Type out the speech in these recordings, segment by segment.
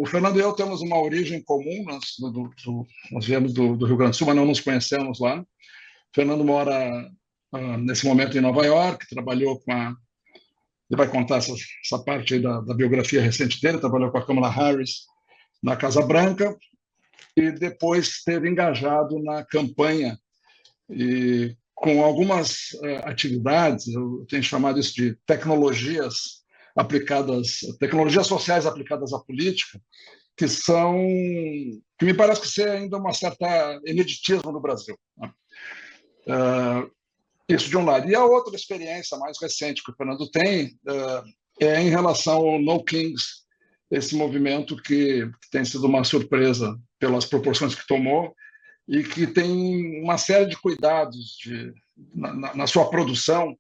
o Fernando e eu temos uma origem comum, nós viemos do Rio Grande do Sul, mas não nos conhecemos lá. O Fernando mora, nesse momento, em Nova York, trabalhou com a... Ele vai contar essa parte aí da biografia recente dele, trabalhou com a Kamala Harris na Casa Branca e depois esteve engajado na campanha e com algumas atividades, eu tenho chamado isso de tecnologias sociais aplicadas à política, que me parece que ser ainda uma certa ineditismo no Brasil, né? Isso de um lado. E a outra experiência mais recente que o Fernando tem é em relação ao No Kings, esse movimento que tem sido uma surpresa pelas proporções que tomou e que tem uma série de cuidados na sua produção.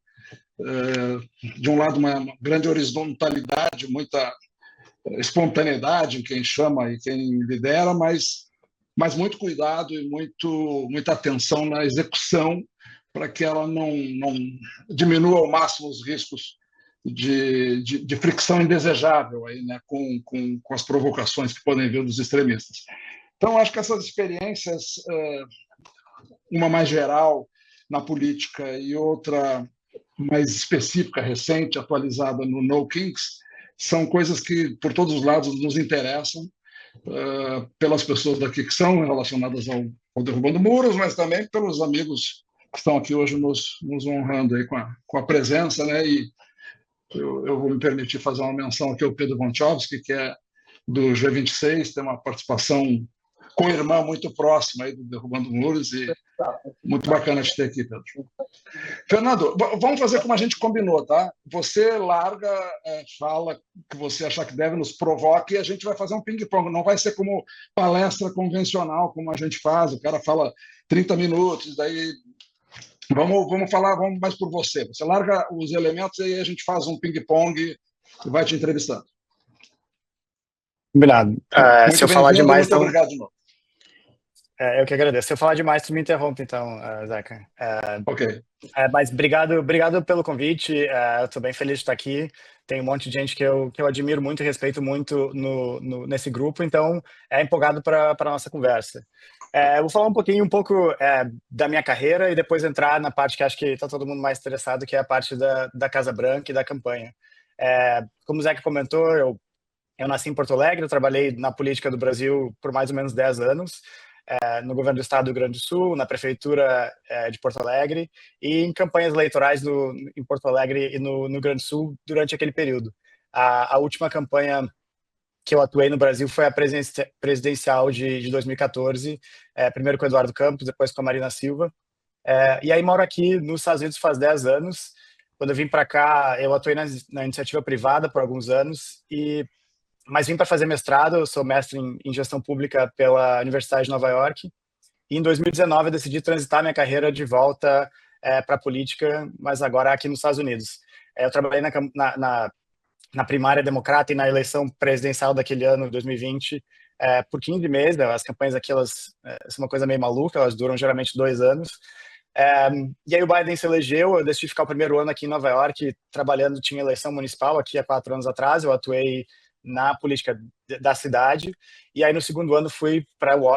De um lado, uma grande horizontalidade, muita espontaneidade em quem chama e quem lidera, mas muito cuidado e muita atenção na execução para que ela não diminua ao máximo os riscos de fricção indesejável aí, né, com as provocações que podem vir dos extremistas. Então, acho que essas experiências, uma mais geral na política e outra mais específica, recente, atualizada no No Kings, são coisas que, por todos os lados, nos interessam, pelas pessoas daqui que são relacionadas ao Derrubando Muros, mas também pelos amigos que estão aqui hoje nos honrando aí com a presença, né? E eu vou me permitir fazer uma menção aqui ao Pedro Gonchovski, que é do G26, tem uma participação com irmã muito próxima aí do Derrubando Muros, e muito bacana te ter aqui, Pedro. Fernando, vamos fazer como a gente combinou, tá? Você larga, fala que você achar que deve, nos provoque, e a gente vai fazer um ping-pong. Não vai ser como palestra convencional, como a gente faz, o cara fala 30 minutos, daí vamos falar, vamos mais por você. Você larga os elementos e aí a gente faz um ping-pong e vai te entrevistando. Combinado. Se eu falar demais, muito obrigado de novo. Eu que agradeço. Se eu falar demais, tu me interrompe, então, Zeca. Ok. Mas obrigado pelo convite. Eu estou bem feliz de estar aqui. Tem um monte de gente que eu admiro muito e respeito muito nesse grupo, então empolgado para a nossa conversa. Eu vou falar um pouco da minha carreira e depois entrar na parte que acho que está todo mundo mais interessado, que é a parte da Casa Branca e da campanha. Como o Zeca comentou, eu nasci em Porto Alegre, eu trabalhei na política do Brasil por mais ou menos 10 anos, no governo do estado do Rio Grande do Sul, na prefeitura de Porto Alegre e em campanhas eleitorais em Porto Alegre e no Rio Grande do Sul durante aquele período. A última campanha que eu atuei no Brasil foi a presidencial de 2014, primeiro com o Eduardo Campos, depois com a Marina Silva. E aí moro aqui nos Estados Unidos faz 10 anos. Quando eu vim para cá, eu atuei na iniciativa privada por alguns anos, mas vim para fazer mestrado. Eu sou mestre em gestão pública pela Universidade de Nova York. E em 2019 eu decidi transitar minha carreira de volta para a política, mas agora aqui nos Estados Unidos. Eu trabalhei na primária democrata e na eleição presidencial daquele ano, 2020, por 15 meses. As campanhas aqui, elas são uma coisa meio maluca, elas duram geralmente 2 anos. E aí o Biden se elegeu, eu decidi ficar o primeiro ano aqui em Nova York trabalhando. Tinha eleição municipal aqui há 4 anos atrás, eu atuei na política da cidade, e aí no segundo ano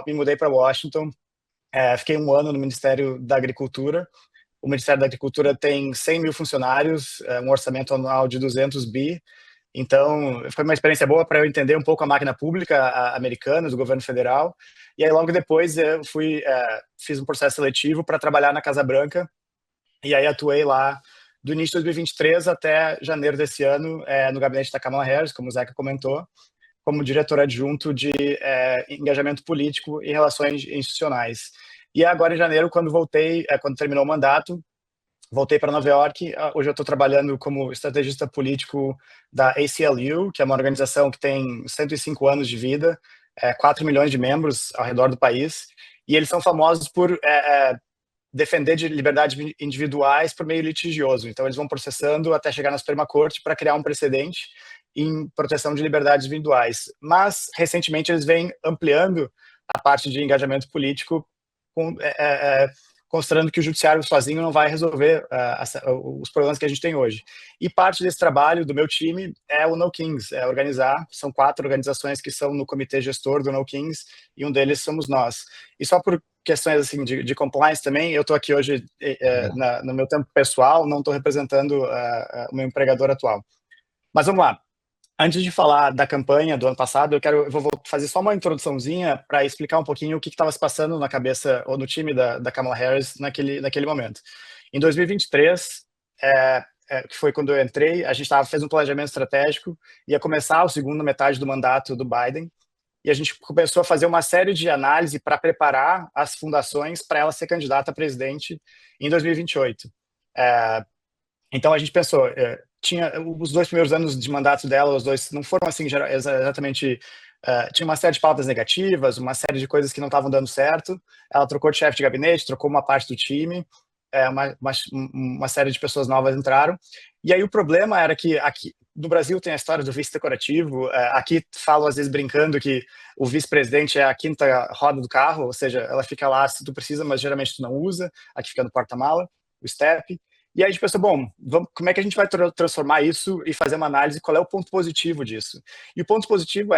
me mudei para Washington, fiquei 1 ano no Ministério da Agricultura. O Ministério da Agricultura tem 100 mil funcionários, um orçamento anual de 200 bi, então foi uma experiência boa para eu entender um pouco a máquina pública americana, do governo federal. E aí logo depois eu fiz um processo seletivo para trabalhar na Casa Branca, e aí atuei lá do início de 2023 até janeiro desse ano, no gabinete da Kamala Harris, como o Zeca comentou, como diretor adjunto de engajamento político e relações institucionais. E agora, em janeiro, quando terminou o mandato, voltei para Nova York. Hoje eu estou trabalhando como estrategista político da ACLU, que é uma organização que tem 105 anos de vida, 4 milhões de membros ao redor do país, e eles são famosos por defender de liberdades individuais por meio litigioso. Então, eles vão processando até chegar na Suprema Corte para criar um precedente em proteção de liberdades individuais. Mas, recentemente, eles vêm ampliando a parte de engajamento político considerando que o judiciário sozinho não vai resolver os problemas que a gente tem hoje. E parte desse trabalho do meu time é o No Kings, é organizar, são 4 organizações que são no comitê gestor do No Kings, e um deles somos nós. E só por questões assim de compliance também, eu estou aqui hoje no meu tempo pessoal, não estou representando o meu empregador atual. Mas vamos lá. Antes de falar da campanha do ano passado, eu vou fazer só uma introduçãozinha para explicar um pouquinho o que estava se passando na cabeça ou no time da Kamala Harris naquele momento. Em 2023, que foi quando eu entrei, a gente fez um planejamento estratégico, ia começar a segunda metade do mandato do Biden, e a gente começou a fazer uma série de análise para preparar as fundações para ela ser candidata a presidente em 2028. Então a gente pensou, tinha os 2 primeiros anos de mandato dela, os 2 não foram assim exatamente, tinha uma série de pautas negativas, uma série de coisas que não estavam dando certo. Ela trocou de chefe de gabinete, trocou uma parte do time, uma série de pessoas novas entraram. E aí o problema era que aqui no Brasil tem a história do vice decorativo. Aqui falo às vezes brincando que o vice-presidente é a 5ª roda do carro, ou seja, ela fica lá se tu precisa, mas geralmente tu não usa. Aqui fica no porta-mala, o step. E aí a gente pensou, bom, como é que a gente vai transformar isso e fazer uma análise, qual é o ponto positivo disso? E o ponto positivo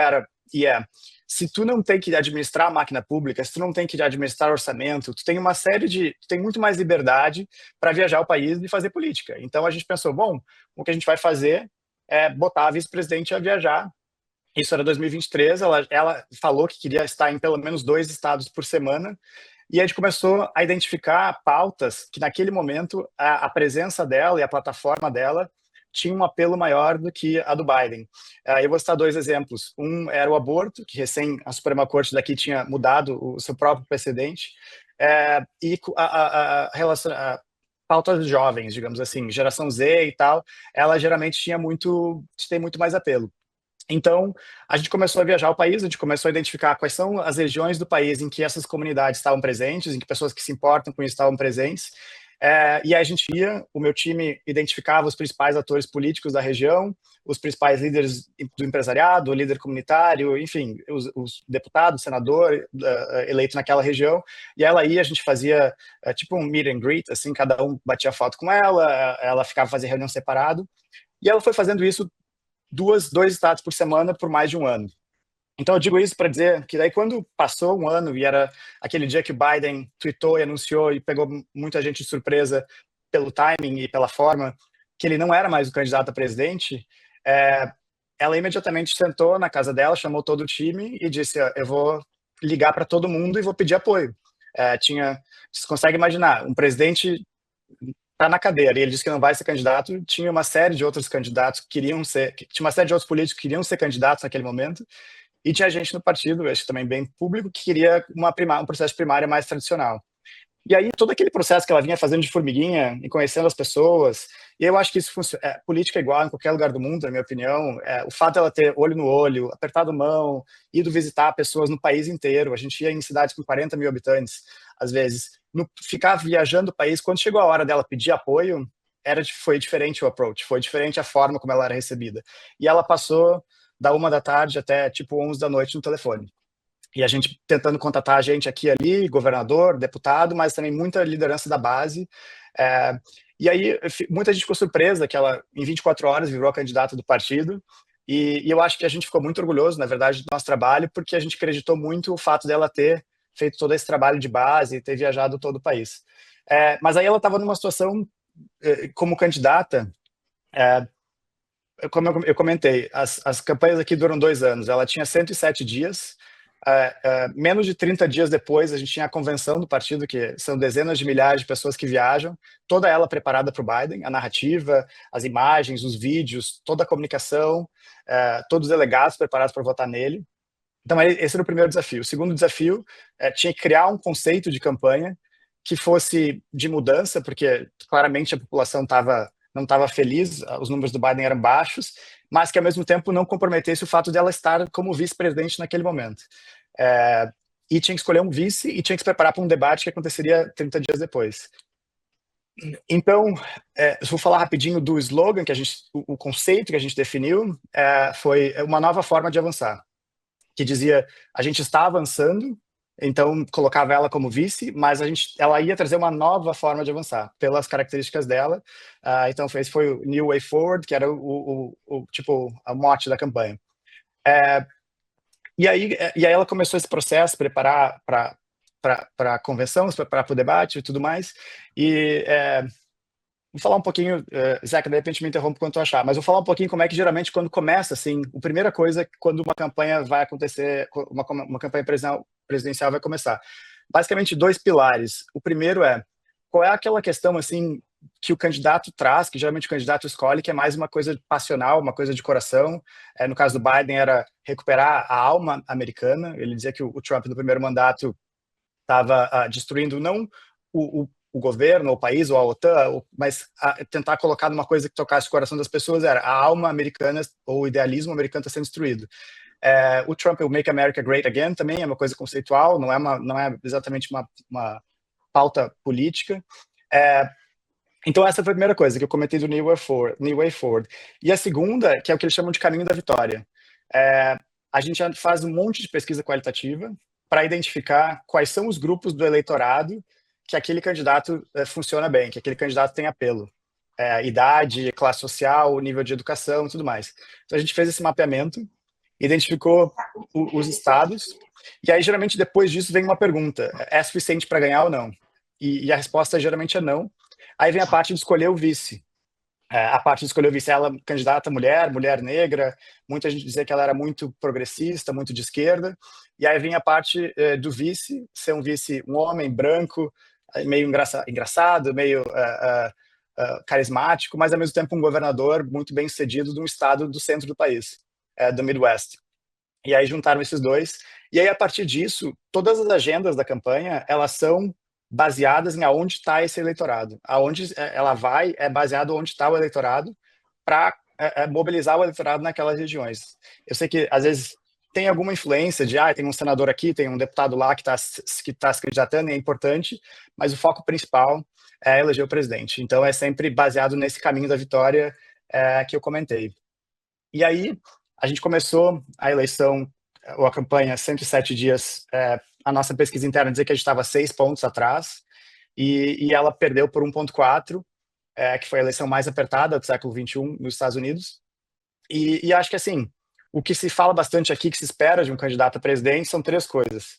se tu não tem que administrar a máquina pública, se tu não tem que administrar orçamento, tu tem muito mais liberdade para viajar o país e fazer política. Então a gente pensou, bom, o que a gente vai fazer é botar a vice-presidente a viajar. Isso era 2023, ela falou que queria estar em pelo menos 2 estados por semana, e a gente começou a identificar pautas que, naquele momento, a presença dela e a plataforma dela tinha um apelo maior do que a do Biden. Eu vou citar 2 exemplos. Um era o aborto, que recém a Suprema Corte daqui tinha mudado o seu próprio precedente, e a pautas jovens, digamos assim, geração Z e tal, ela geralmente tem muito mais apelo. Então, a gente começou a viajar o país, a gente começou a identificar quais são as regiões do país em que essas comunidades estavam presentes, em que pessoas que se importam com isso estavam presentes. E aí o meu time identificava os principais atores políticos da região, os principais líderes do empresariado, o líder comunitário, enfim, os deputados, senador eleito naquela região. E a gente fazia tipo um meet and greet, assim, cada um batia foto com ela ficava fazendo reunião separado. E ela foi fazendo isso 2 estados por semana por mais de um ano. Então eu digo isso para dizer que daí quando passou um ano e era aquele dia que o Biden tweetou e anunciou e pegou muita gente de surpresa pelo timing e pela forma que ele não era mais o candidato a presidente, ela imediatamente sentou na casa dela, chamou todo o time e disse, eu vou ligar para todo mundo e vou pedir apoio. Vocês conseguem imaginar, um presidente está na cadeira e ele disse que não vai ser candidato, tinha uma série de outros candidatos tinha uma série de outros políticos que queriam ser candidatos naquele momento, e tinha gente no partido, acho que também bem público, que queria um processo primário mais tradicional. E aí todo aquele processo que ela vinha fazendo de formiguinha e conhecendo as pessoas, e eu acho que isso funciona, política é igual em qualquer lugar do mundo, na minha opinião, o fato dela ter olho no olho, apertado mão, ido visitar pessoas no país inteiro, a gente ia em cidades com 40 mil habitantes, às vezes, ficar viajando o país, quando chegou a hora dela pedir apoio, foi diferente o approach, foi diferente a forma como ela era recebida. E ela passou da 1 da tarde até tipo 11 da noite no telefone. E a gente tentando contatar a gente aqui e ali, governador, deputado, mas também muita liderança da base. E aí muita gente ficou surpresa que ela, em 24 horas, virou a candidata do partido. E eu acho que a gente ficou muito orgulhoso, na verdade, do nosso trabalho, porque a gente acreditou muito o fato dela ter feito todo esse trabalho de base e ter viajado todo o país. Mas aí ela estava numa situação, como candidata, como eu comentei, as campanhas aqui duram 2 anos, ela tinha 107 dias, menos de 30 dias depois a gente tinha a convenção do partido, que são dezenas de milhares de pessoas que viajam, toda ela preparada para o Biden, a narrativa, as imagens, os vídeos, toda a comunicação, todos os delegados preparados para votar nele. Então esse era o primeiro desafio. O segundo desafio tinha que criar um conceito de campanha que fosse de mudança, porque claramente a população não estava feliz, os números do Biden eram baixos, mas que ao mesmo tempo não comprometesse o fato dela estar como vice-presidente naquele momento. E tinha que escolher um vice e tinha que se preparar para um debate que aconteceria 30 dias depois. Então, vou falar rapidinho do slogan o conceito que a gente definiu, foi uma nova forma de avançar, que dizia: a gente está avançando então colocava ela como vice, mas ela ia trazer uma nova forma de avançar, pelas características dela. Então esse foi o New Way Forward, que era tipo, a mote da campanha. E aí ela começou esse processo, preparar para a convenção, se preparar para o debate e tudo mais. E vou falar um pouquinho, Zeca, de repente me interrompe quando tu achar, mas vou falar um pouquinho como é que geralmente quando começa, assim, a primeira coisa quando uma campanha vai acontecer, uma campanha presidencial vai começar. Basicamente, dois pilares. O primeiro qual é aquela questão, assim, que o candidato traz, que geralmente o candidato escolhe, que é mais uma coisa passional, uma coisa de coração. No caso do Biden, era recuperar a alma americana. Ele dizia que o Trump, no primeiro mandato, estava destruindo não o governo, o país ou a OTAN, mas tentar colocar numa coisa que tocasse o coração das pessoas, era a alma americana ou o idealismo americano está sendo destruído. O Trump, o Make America Great Again, também é uma coisa conceitual, não é exatamente uma pauta política. Então essa foi a primeira coisa que eu comentei do New Way Forward. E a segunda, que é o que eles chamam de caminho da vitória. A gente já faz um monte de pesquisa qualitativa para identificar quais são os grupos do eleitorado que aquele candidato funciona bem, que aquele candidato tem apelo. Idade, classe social, nível de educação e tudo mais. Então a gente fez esse mapeamento, identificou os estados, e aí geralmente depois disso vem uma pergunta: é suficiente para ganhar ou não? E a resposta geralmente é não. Aí vem a parte de escolher o vice. A parte de escolher o vice, ela candidata mulher negra, muita gente dizia que ela era muito progressista, muito de esquerda, e aí vem a parte do vice, ser um homem branco, meio engraçado, meio carismático, mas ao mesmo tempo um governador muito bem sucedido de um estado do centro do país, do Midwest. E aí juntaram esses dois, e aí a partir disso, todas as agendas da campanha, elas são baseadas em aonde está esse eleitorado. Aonde ela vai é baseado onde está o eleitorado para mobilizar o eleitorado naquelas regiões. Eu sei que, às vezes, tem alguma influência de, tem um senador aqui, tem um deputado lá que está se candidatando, e é importante, mas o foco principal é eleger o presidente. Então, é sempre baseado nesse caminho da vitória que eu comentei. E aí, a gente começou a eleição, ou a campanha, 107 dias. A nossa pesquisa interna dizia que a gente estava 6 pontos atrás, e ela perdeu por 1,4, que foi a eleição mais apertada do século XXI nos Estados Unidos. E acho que, assim, o que se fala bastante aqui, que se espera de um candidato a presidente, são 3 coisas.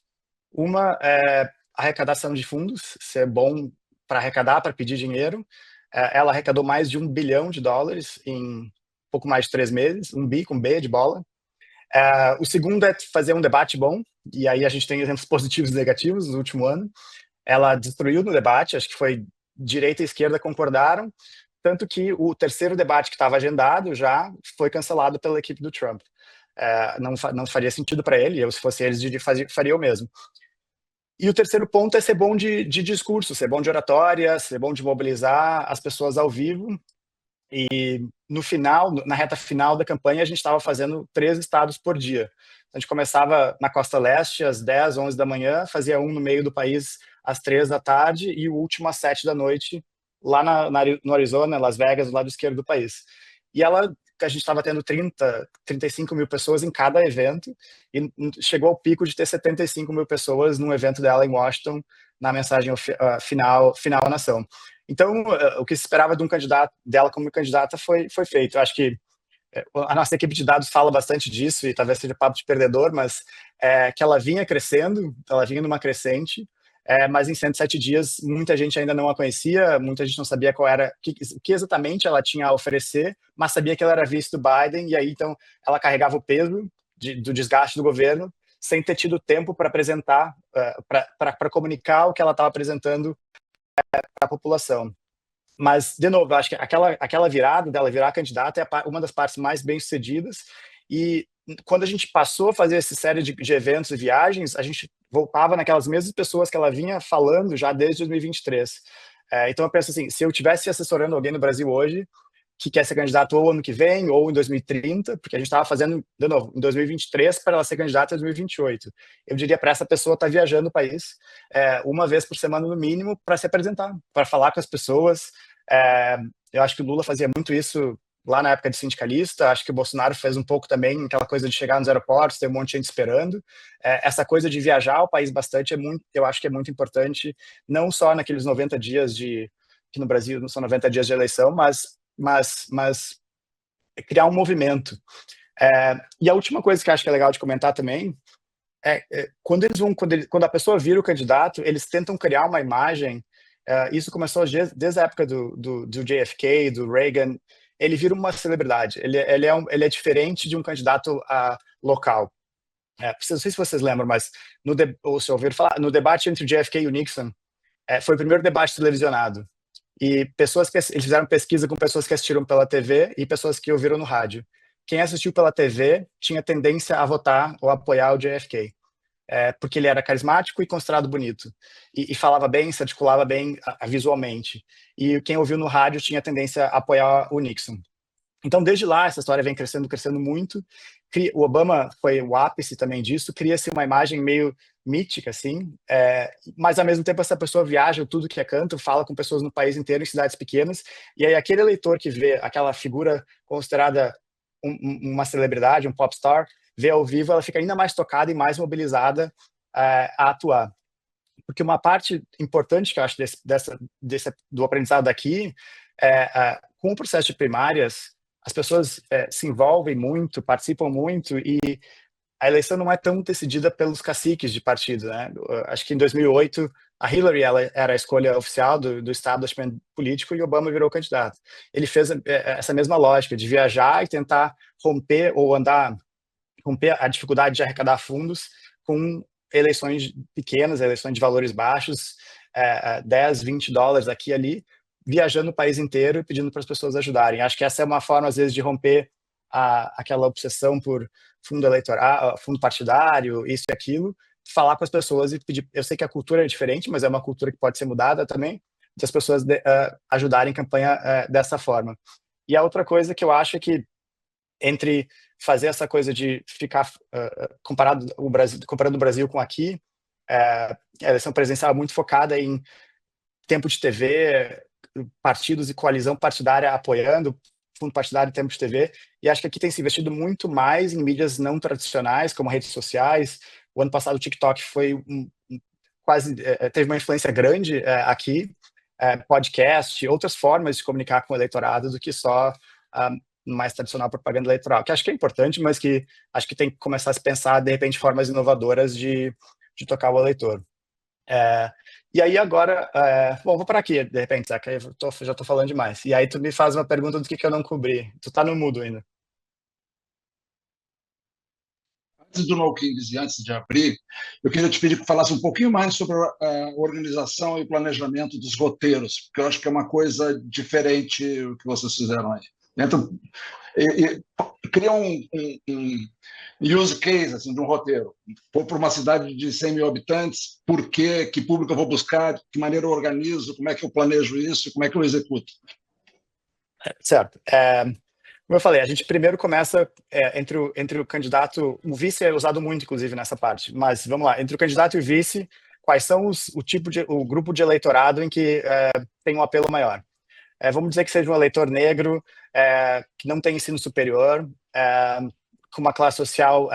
Uma é arrecadação de fundos, ser bom para arrecadar, para pedir dinheiro. Ela arrecadou mais de $1 bilhão em pouco mais de 3 meses, um bi com B de bola. O segundo é fazer um debate bom, e aí a gente tem exemplos positivos e negativos no último ano. Ela destruiu no debate, acho que foi direita e esquerda concordaram, tanto que o terceiro debate que estava agendado já foi cancelado pela equipe do Trump. Não faria sentido para ele, eu, se fosse eles, faria o mesmo. E o terceiro ponto é ser bom de discurso, ser bom de oratória, ser bom de mobilizar as pessoas ao vivo. E no final, na reta final da campanha, a gente estava fazendo 3 estados por dia. A gente começava na costa leste às 10, 11 da manhã, fazia um no meio do país às 3 da tarde e o último às 7 da noite, lá no Arizona, Las Vegas, do lado esquerdo do país. E a gente estava tendo 35 mil pessoas em cada evento, e chegou ao pico de ter 75 mil pessoas num evento dela em Washington, na mensagem final à nação. Então, o que se esperava de dela como candidata foi feito. Eu acho que a nossa equipe de dados fala bastante disso, e talvez seja papo de perdedor, mas que ela vinha crescendo, ela vinha numa crescente, mas em 107 dias muita gente ainda não a conhecia, muita gente não sabia o que exatamente ela tinha a oferecer, mas sabia que ela era vice do Biden, e aí então ela carregava o peso do desgaste do governo, sem ter tido tempo para apresentar, para comunicar o que ela estava apresentando para a população. Mas, de novo, acho que aquela virada dela virar candidata é uma das partes mais bem-sucedidas, e quando a gente passou a fazer essa série de eventos e viagens, a gente voltava naquelas mesmas pessoas que ela vinha falando já desde 2023. Então eu penso assim, se eu estivesse assessorando alguém no Brasil hoje, que quer ser candidato ou ano que vem, ou em 2030, porque a gente estava fazendo, de novo, em 2023 para ela ser candidata em 2028. Eu diria para essa pessoa estar viajando o país uma vez por semana no mínimo para se apresentar, para falar com as pessoas. Eu acho que o Lula fazia muito isso lá na época de sindicalista, acho que o Bolsonaro fez um pouco também, aquela coisa de chegar nos aeroportos, ter um monte de gente esperando. Essa coisa de viajar o país bastante eu acho que é muito importante, não só naqueles 90 dias que no Brasil não são 90 dias de eleição, mas criar um movimento. E a última coisa que eu acho que é legal de comentar também quando a pessoa vira o candidato, eles tentam criar uma imagem. Isso começou desde a época do JFK, do Reagan. Ele vira uma celebridade. Ele é diferente de um candidato local. Não sei se vocês lembram, mas ou se ouviram falar, no debate entre o JFK e o Nixon, foi o primeiro debate televisionado. E eles fizeram pesquisa com pessoas que assistiram pela TV e pessoas que ouviram no rádio. Quem assistiu pela TV tinha tendência a votar ou apoiar o JFK, porque ele era carismático e considerado bonito, e falava bem, se articulava bem visualmente. E quem ouviu no rádio tinha tendência a apoiar o Nixon. Então, desde lá, essa história vem crescendo, crescendo muito. O Obama foi o ápice também disso, cria-se uma imagem meio mítica, assim, mas ao mesmo tempo essa pessoa viaja tudo que é canto, fala com pessoas no país inteiro, em cidades pequenas, e aí aquele eleitor que vê aquela figura considerada uma celebridade, um popstar, vê ao vivo, ela fica ainda mais tocada e mais mobilizada a atuar. Porque uma parte importante que eu acho do aprendizado aqui com o processo de primárias, as pessoas se envolvem muito, participam muito, e a eleição não é tão decidida pelos caciques de partido, né? Acho que em 2008 a Hillary ela era a escolha oficial do establishment político e Obama virou candidato. Ele fez essa mesma lógica de viajar e tentar romper a dificuldade de arrecadar fundos com eleições pequenas, eleições de valores baixos, 10, 20 dólares aqui e ali, viajando o país inteiro e pedindo para as pessoas ajudarem. Acho que essa é uma forma, às vezes, de romper aquela obsessão por fundo eleitoral, fundo partidário, isso e aquilo, falar com as pessoas e pedir. Eu sei que a cultura é diferente, mas é uma cultura que pode ser mudada também, das pessoas ajudarem campanha dessa forma. E a outra coisa que eu acho é que entre fazer essa coisa de ficar comparando o Brasil com aqui, a eleição presidencial é muito focada em tempo de TV, partidos e coalizão partidária apoiando fundo partidário e tempo de TV, e acho que aqui tem se investido muito mais em mídias não tradicionais, como redes sociais. O ano passado o TikTok foi quase teve uma influência grande aqui, podcast, outras formas de comunicar com o eleitorado do que só mais tradicional propaganda eleitoral, que acho que é importante, mas que acho que tem que começar a se pensar, de repente, formas inovadoras de tocar o eleitor. E aí agora, bom, vou para aqui, de repente, Zeca, já estou falando demais. E aí tu me faz uma pergunta do que eu não cobri. Tu tá no mudo ainda. Antes do No Kings e antes de abrir, eu queria te pedir que falasse um pouquinho mais sobre a organização e planejamento dos roteiros, porque eu acho que é uma coisa diferente o que vocês fizeram aí. Então, cria um use case assim, de um roteiro. Vou para uma cidade de 100 mil habitantes, por quê? Que público eu vou buscar? De que maneira eu organizo? Como é que eu planejo isso? Como é que eu executo? Certo. Como eu falei, a gente primeiro começa entre o candidato, o vice é usado muito, inclusive, nessa parte, mas vamos lá, entre o candidato e o vice, quais são o grupo de eleitorado em que tem um apelo maior? Vamos dizer que seja um eleitor negro, que não tem ensino superior, com uma classe social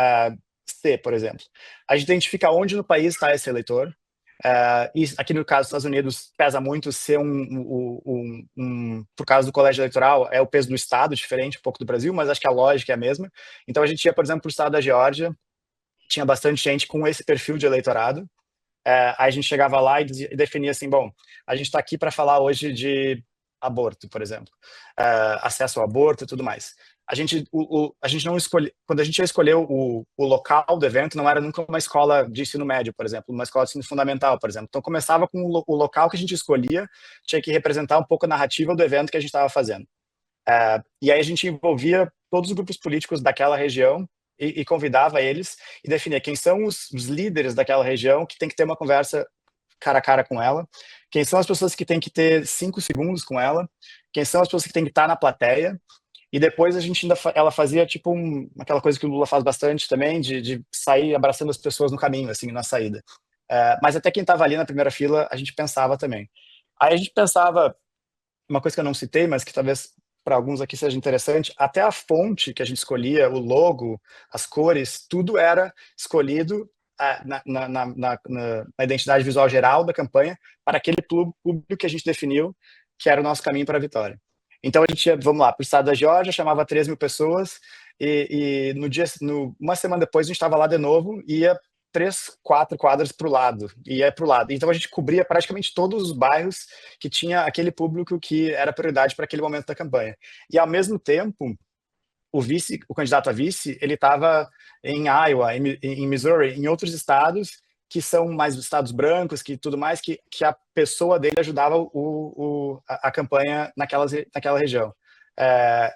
C, por exemplo. A gente identifica onde no país está esse eleitor. E aqui no caso dos Estados Unidos pesa muito ser por causa do colégio eleitoral, é o peso do estado, diferente um pouco do Brasil, mas acho que a lógica é a mesma. Então a gente ia, por exemplo, para o estado da Geórgia, tinha bastante gente com esse perfil de eleitorado. Aí a gente chegava lá e definia assim, bom, a gente está aqui para falar hoje de aborto, por exemplo, acesso ao aborto e tudo mais. A gente não escolhe, quando a gente ia escolher o local do evento, não era nunca uma escola de ensino médio, por exemplo, uma escola de ensino fundamental, por exemplo. Então começava com o local que a gente escolhia, tinha que representar um pouco a narrativa do evento que a gente estava fazendo. E aí a gente envolvia todos os grupos políticos daquela região e convidava eles e definia quem são os líderes daquela região que tem que ter uma conversa cara a cara com ela, quem são as pessoas que tem que ter 5 segundos com ela, quem são as pessoas que tem que estar na plateia. E depois ela fazia tipo aquela coisa que o Lula faz bastante também, de sair abraçando as pessoas no caminho, assim, na saída. Mas até quem estava ali na primeira fila, a gente pensava também. Aí a gente pensava, uma coisa que eu não citei, mas que talvez para alguns aqui seja interessante, até a fonte que a gente escolhia, o logo, as cores, tudo era escolhido na identidade visual geral da campanha para aquele público que a gente definiu que era o nosso caminho para a vitória. Então a gente ia, vamos lá, para o estado da Geórgia, chamava 3 mil pessoas e uma semana depois a gente estava lá de novo e ia 3, 4 quadras para o lado, ia para o lado. Então a gente cobria praticamente todos os bairros que tinha aquele público que era prioridade para aquele momento da campanha. E ao mesmo tempo, o candidato a vice, ele estava em Iowa, em Missouri, em outros estados que são mais estados brancos, que tudo mais, que a pessoa dele ajudava a campanha naquela região.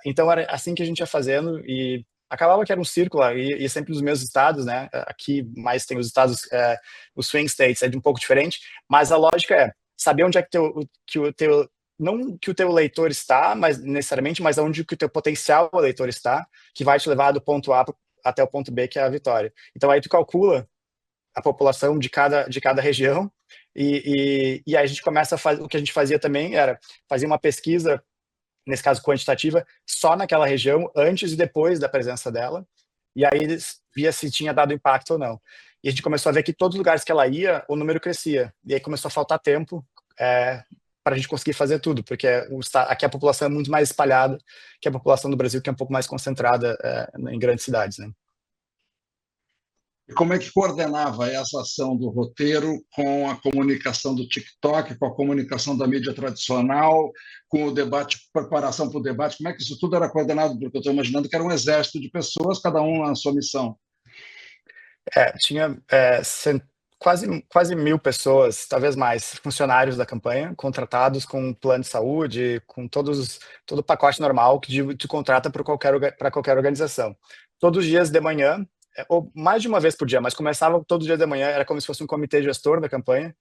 Então era assim que a gente ia fazendo e acabava que era um círculo e sempre nos mesmos estados, né? Aqui mais tem os estados, os swing states, é de um pouco diferente, mas a lógica é saber onde é que o teu não que o teu leitor está, mas necessariamente, mas onde que o teu potencial leitor está, que vai te levar do ponto A até o ponto B, que é a vitória. Então aí tu calcula a população de cada região e aí a gente começa a fazer, o que a gente fazia também era fazer uma pesquisa, nesse caso quantitativa, só naquela região, antes e depois da presença dela, e aí via se tinha dado impacto ou não. E a gente começou a ver que todos os lugares que ela ia, o número crescia, e aí começou a faltar tempo para a gente conseguir fazer tudo, porque aqui a população é muito mais espalhada que a população do Brasil, que é um pouco mais concentrada em grandes cidades, né? E como é que coordenava essa ação do roteiro com a comunicação do TikTok, com a comunicação da mídia tradicional, com o debate, preparação para o debate? Como é que isso tudo era coordenado? Porque eu estou imaginando que era um exército de pessoas, cada um na sua missão. Tinha quase 1.000 pessoas, talvez mais, funcionários da campanha, contratados com plano de saúde, com todo o pacote normal que te contrata para qualquer organização. Todos os dias de manhã, ou mais de uma vez por dia, mas começava todos os dias de manhã, era como se fosse um comitê gestor da campanha,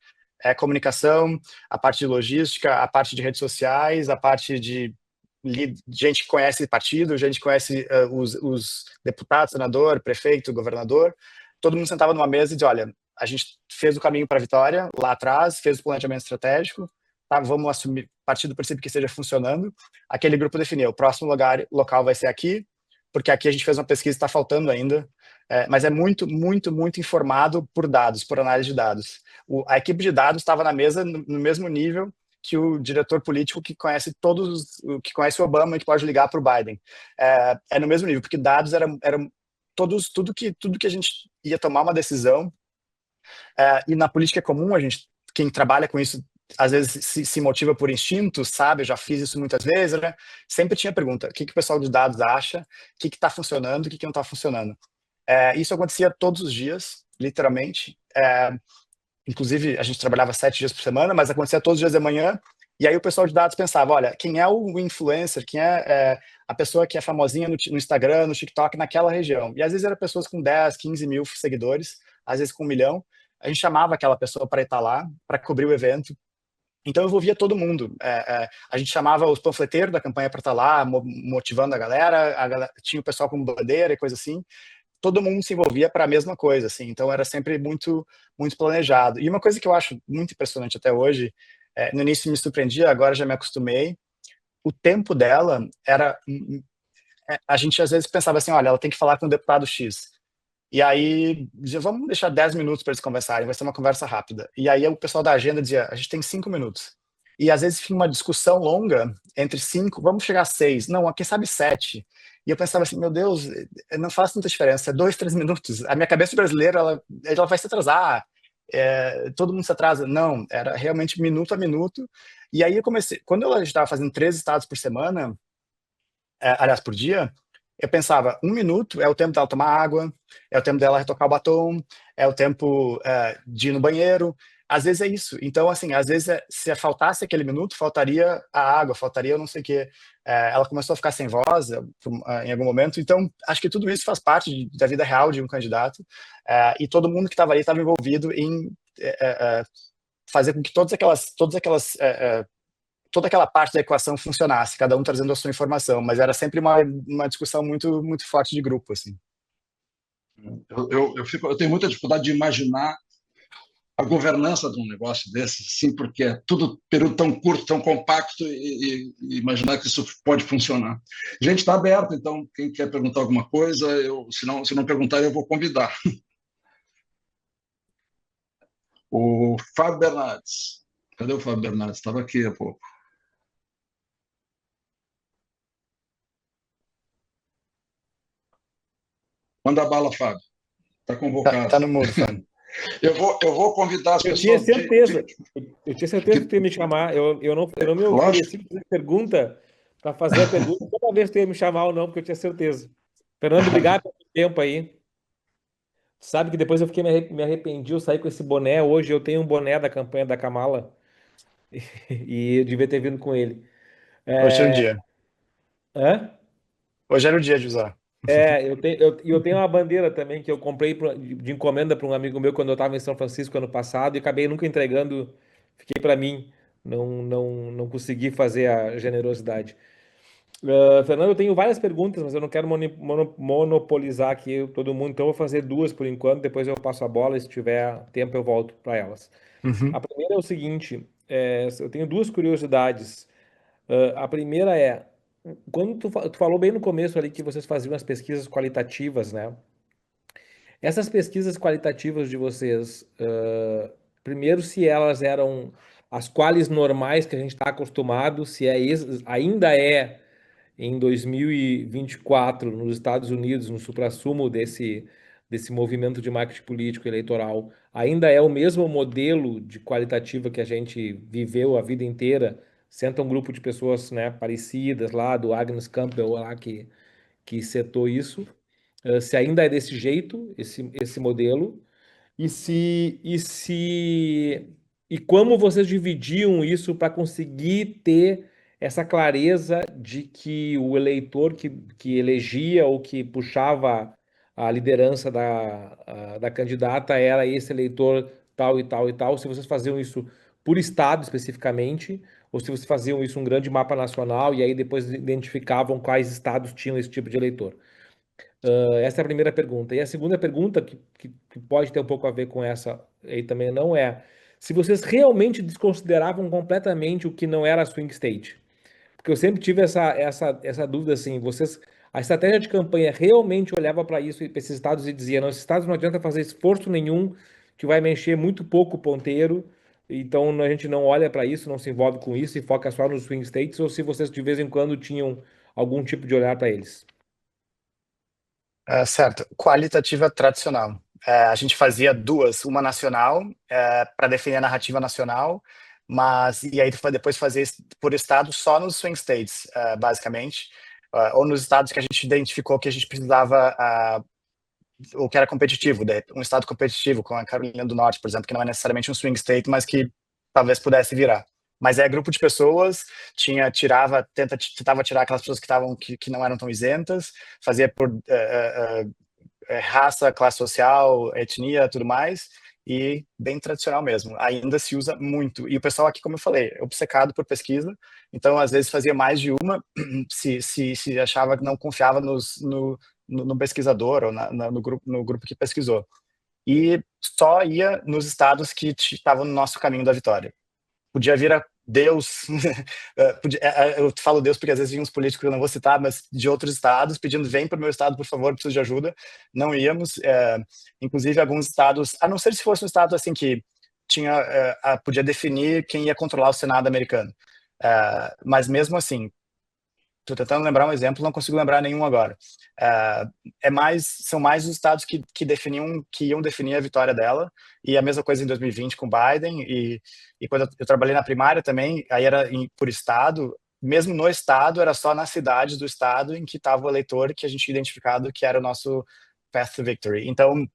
comunicação, a parte de logística, a parte de redes sociais, a parte de gente que conhece partido, gente que conhece os deputados, senador, prefeito, governador. Todo mundo sentava numa mesa e dizia, olha, a gente fez o caminho para a vitória lá atrás, fez o planejamento estratégico, tá, vamos assumir, partir do princípio que esteja funcionando. Aquele grupo definiu, o próximo local vai ser aqui, porque aqui a gente fez uma pesquisa e está faltando ainda, mas é muito, muito, muito informado por dados, por análise de dados. A equipe de dados estava na mesa no mesmo nível que o diretor político que conhece que conhece o Obama e que pode ligar para o Biden. É no mesmo nível, porque dados eram tudo que a gente ia tomar uma decisão, e na política comum, quem trabalha com isso, às vezes se motiva por instinto, sabe, eu já fiz isso muitas vezes, né? Sempre tinha pergunta, o que o pessoal de dados acha, o que está funcionando, o que não está funcionando. Isso acontecia todos os dias, literalmente, inclusive a gente trabalhava 7 dias por semana, mas acontecia todos os dias de manhã, e aí o pessoal de dados pensava, olha, quem é o influencer, quem é a pessoa que é famosinha no Instagram, no TikTok, naquela região. E às vezes eram pessoas com 10, 15 mil seguidores, às vezes com 1 milhão. A gente chamava aquela pessoa para estar lá, para cobrir o evento. Então envolvia todo mundo. A gente chamava os panfleteiros da campanha para estar lá, motivando a galera, tinha o pessoal com bandeira e coisa assim. Todo mundo se envolvia para a mesma coisa, assim. Então era sempre muito, muito planejado. E uma coisa que eu acho muito impressionante até hoje, no início me surpreendia, agora já me acostumei. O tempo dela era, a gente às vezes pensava assim, olha, ela tem que falar com o deputado X. E aí dizia, vamos deixar 10 minutos para eles conversarem, vai ser uma conversa rápida. E aí o pessoal da agenda dizia, a gente tem 5 minutos. E às vezes fica uma discussão longa entre 5, vamos chegar a 6, não, quem sabe 7. E eu pensava assim, meu Deus, não faz tanta diferença, é 2, 3 minutos. A minha cabeça brasileira, ela vai se atrasar, todo mundo se atrasa. Não, era realmente minuto a minuto. E aí eu comecei, quando a gente estava fazendo 13 estados por semana, aliás, por dia, eu pensava, 1 minuto é o tempo dela tomar água, é o tempo dela retocar o batom, é o tempo de ir no banheiro. Às vezes é isso. Então, assim, às vezes, se faltasse aquele minuto, faltaria a água, faltaria eu não sei o quê. Ela começou a ficar sem voz em algum momento. Então, acho que tudo isso faz parte da vida real de um candidato. E todo mundo que estava ali estava envolvido em fazer com que toda aquela parte da equação funcionasse, cada um trazendo a sua informação, mas era sempre uma discussão muito, muito forte de grupo, assim. Eu tenho muita dificuldade de imaginar a governança de um negócio desse, sim, porque é tudo período tão curto, tão compacto, e imaginar que isso pode funcionar. Gente, está aberto, então, quem quer perguntar alguma coisa, se não perguntar, eu vou convidar. O Fábio Bernardes. Cadê o Fábio Bernardes? Estava aqui há pouco. Manda bala, Fábio. Está convocado. Tá no mudo, Fábio. Eu vou convidar as Eu tinha pessoas certeza. Eu tinha certeza que tu ia me chamar. Eu não me Lógico. ofereci para fazer pergunta, para fazer a pergunta toda vez que tu ia me chamar ou não, porque eu tinha certeza. Fernando, obrigado pelo tempo aí. Sabe que depois eu fiquei me arrependi, eu saí com esse boné. Hoje eu tenho um boné da campanha da Kamala e eu devia ter vindo com ele. Hoje era o dia. Hã? Hoje era o dia de usar. Eu tenho uma bandeira também que eu comprei de encomenda para um amigo meu quando eu estava em São Francisco ano passado e acabei nunca entregando, fiquei para mim, não consegui fazer a generosidade. Fernando, eu tenho várias perguntas, mas eu não quero monopolizar aqui todo mundo, então eu vou fazer duas por enquanto, depois eu passo a bola e se tiver tempo eu volto para elas. Uhum. A primeira é o seguinte, eu tenho duas curiosidades. A primeira é, quando tu falou bem no começo ali que vocês faziam as pesquisas qualitativas, né? Essas pesquisas qualitativas de vocês, primeiro, se elas eram as quales normais que a gente está acostumado, se ainda é em 2024 nos Estados Unidos, no suprassumo desse movimento de marketing político eleitoral, ainda é o mesmo modelo de qualitativa que a gente viveu a vida inteira. Senta um grupo de pessoas, né, parecidas lá, do Agnes Campbell lá que setou isso. Se ainda é desse jeito, esse modelo, e como vocês dividiam isso para conseguir ter essa clareza de que o eleitor que elegia ou que puxava a liderança da candidata era esse eleitor tal e tal e tal, se vocês faziam isso por estado especificamente, ou se vocês faziam isso um grande mapa nacional e aí depois identificavam quais estados tinham esse tipo de eleitor. Essa é a primeira pergunta. E a segunda pergunta, que pode ter um pouco a ver com essa aí também, não é se vocês realmente desconsideravam completamente o que não era swing state. Porque eu sempre tive essa dúvida assim, a estratégia de campanha realmente olhava para isso, para esses estados e dizia, não, esses estados não adianta fazer esforço nenhum, que vai mexer muito pouco o ponteiro, então a gente não olha para isso, não se envolve com isso e foca só nos swing states, ou se vocês de vez em quando tinham algum tipo de olhar para eles. Certo. Qualitativa tradicional. A gente fazia duas, uma nacional, para definir a narrativa nacional, e aí depois fazer por estado só nos swing states, basicamente, ou nos estados que a gente identificou que a gente precisava, ou que era competitivo, um estado competitivo, como a Carolina do Norte, por exemplo, que não é necessariamente um swing state, mas que talvez pudesse virar. Mas é grupo de pessoas, tentava tirar aquelas pessoas que não eram tão isentas, fazia por raça, classe social, etnia, tudo mais, e bem tradicional mesmo. Ainda se usa muito. E o pessoal aqui, como eu falei, é obcecado por pesquisa, então às vezes fazia mais de uma, se achava que não confiava no pesquisador ou no grupo que pesquisou. E só ia nos estados que estavam no nosso caminho da vitória. Podia vir a Deus, eu falo Deus porque às vezes vinham uns políticos que eu não vou citar, mas de outros estados, pedindo, vem para o meu estado, por favor, preciso de ajuda. Não íamos, inclusive alguns estados, a não ser se fosse um estado assim que podia definir quem ia controlar o Senado americano. Mas mesmo assim, estou tentando lembrar um exemplo, não consigo lembrar nenhum agora. São mais os estados que iam definir a vitória dela, e a mesma coisa em 2020 com Biden, e quando eu trabalhei na primária também, aí era por estado, mesmo no estado, era só nas cidades do estado em que estava o eleitor que a gente tinha identificado que era o nosso path to victory. Então,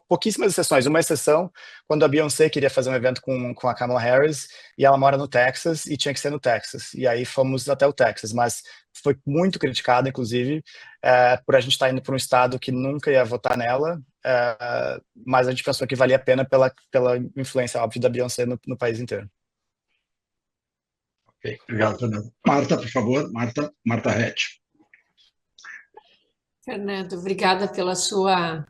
pouquíssimas exceções. Uma exceção, quando a Beyoncé queria fazer um evento com a Kamala Harris, e ela mora no Texas, e tinha que ser no Texas. E aí fomos até o Texas, mas foi muito criticado, inclusive, por a gente estar indo para um estado que nunca ia votar nela, mas a gente pensou que valia a pena pela influência, óbvia, da Beyoncé no país inteiro. Ok, obrigado, Fernando. Marta, por favor. Marta Rett. Fernando, obrigada pela sua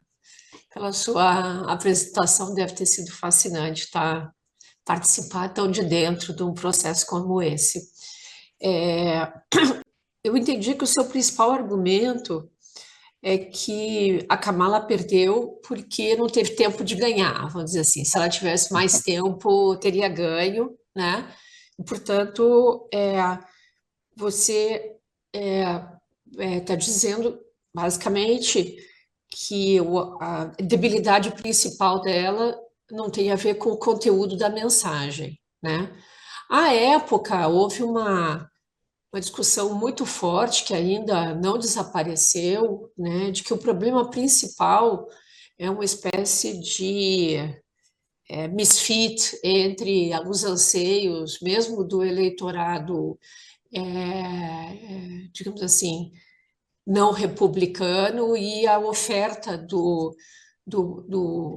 pela sua apresentação, deve ter sido fascinante, tá? Participar tão de dentro de um processo como esse. Eu entendi que o seu principal argumento é que a Kamala perdeu porque não teve tempo de ganhar, vamos dizer assim. Se ela tivesse mais tempo, teria ganho, né? E, portanto, você está dizendo, basicamente, que a debilidade principal dela não tem a ver com o conteúdo da mensagem, né? À época, houve uma discussão muito forte que ainda não desapareceu, né, de que o problema principal é uma espécie de misfit entre os anseios, mesmo do eleitorado, digamos assim, não republicano e a oferta do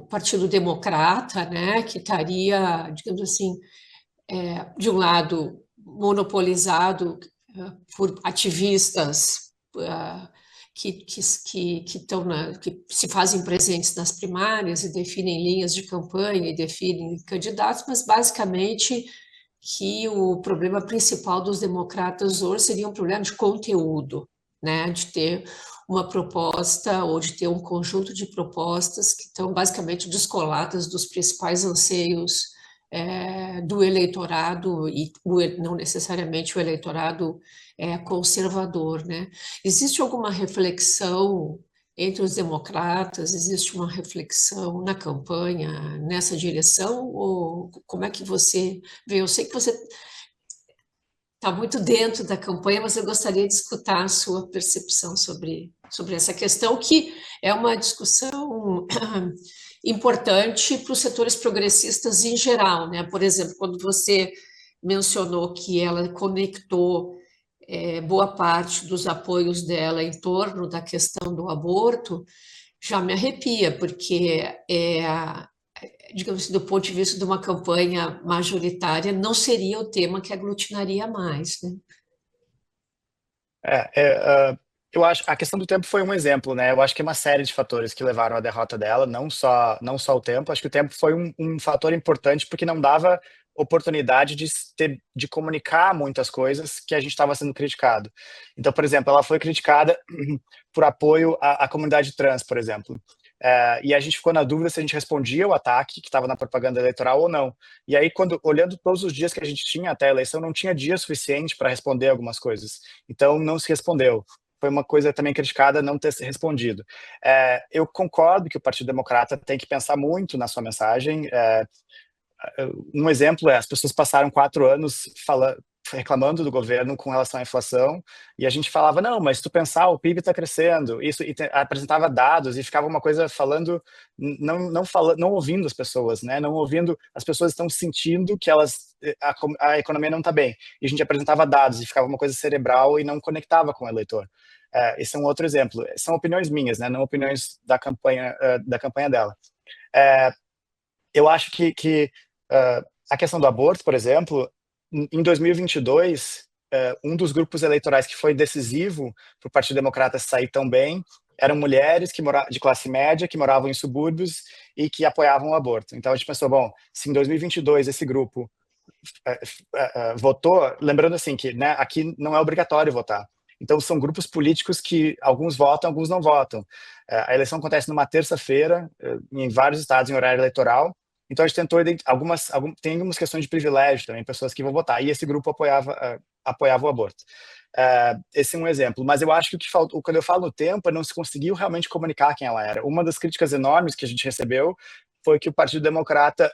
Partido Democrata, né, que estaria, digamos assim, de um lado monopolizado por ativistas que se fazem presentes nas primárias e definem linhas de campanha e definem candidatos, mas basicamente que o problema principal dos democratas hoje seria um problema de conteúdo, né, de ter uma proposta ou de ter um conjunto de propostas que estão basicamente descoladas dos principais anseios do eleitorado e não necessariamente o eleitorado conservador, né? Existe alguma reflexão entre os democratas? Existe uma reflexão na campanha nessa direção? Ou como é que você vê? Eu sei que você está muito dentro da campanha, mas eu gostaria de escutar a sua percepção sobre essa questão, que é uma discussão importante para os setores progressistas em geral, né? Por exemplo, quando você mencionou que ela conectou boa parte dos apoios dela em torno da questão do aborto, já me arrepia, porque digamos assim, do ponto de vista de uma campanha majoritária, não seria o tema que aglutinaria mais, né? Eu acho a questão do tempo foi um exemplo, né? Eu acho que é uma série de fatores que levaram à derrota dela, não só o tempo. Acho que o tempo foi um fator importante porque não dava oportunidade de comunicar muitas coisas que a gente estava sendo criticado. Então, por exemplo, ela foi criticada por apoio à comunidade trans, por exemplo. E a gente ficou na dúvida se a gente respondia o ataque que estava na propaganda eleitoral ou não. E aí, olhando todos os dias que a gente tinha até a eleição, não tinha dia suficiente para responder algumas coisas. Então, não se respondeu. Foi uma coisa também criticada não ter se respondido. Eu concordo que o Partido Democrata tem que pensar muito na sua mensagem. Um exemplo as pessoas passaram 4 anos reclamando do governo com relação à inflação, e a gente falava, não, mas se tu pensar, o PIB está crescendo, isso, e apresentava dados, e ficava uma coisa falando, não ouvindo as pessoas, né? Não ouvindo, as pessoas estão sentindo que a economia não está bem, e a gente apresentava dados, e ficava uma coisa cerebral e não conectava com o eleitor. Esse é um outro exemplo. São opiniões minhas, né? Não opiniões da campanha dela. Eu acho que a questão do aborto, por exemplo, em 2022, um dos grupos eleitorais que foi decisivo para o Partido Democrata sair tão bem eram mulheres de classe média que moravam em subúrbios e que apoiavam o aborto. Então a gente pensou, bom, se em 2022 esse grupo votou, lembrando assim que, né, aqui não é obrigatório votar. Então são grupos políticos que alguns votam, alguns não votam. A eleição acontece numa terça-feira em vários estados em horário eleitoral. Então a gente tentou tem algumas questões de privilégio também, pessoas que vão votar, e esse grupo apoiava o aborto. Esse é um exemplo, mas eu acho que o que faltou, quando eu falo no tempo, não se conseguiu realmente comunicar quem ela era. Uma das críticas enormes que a gente recebeu foi que o Partido Democrata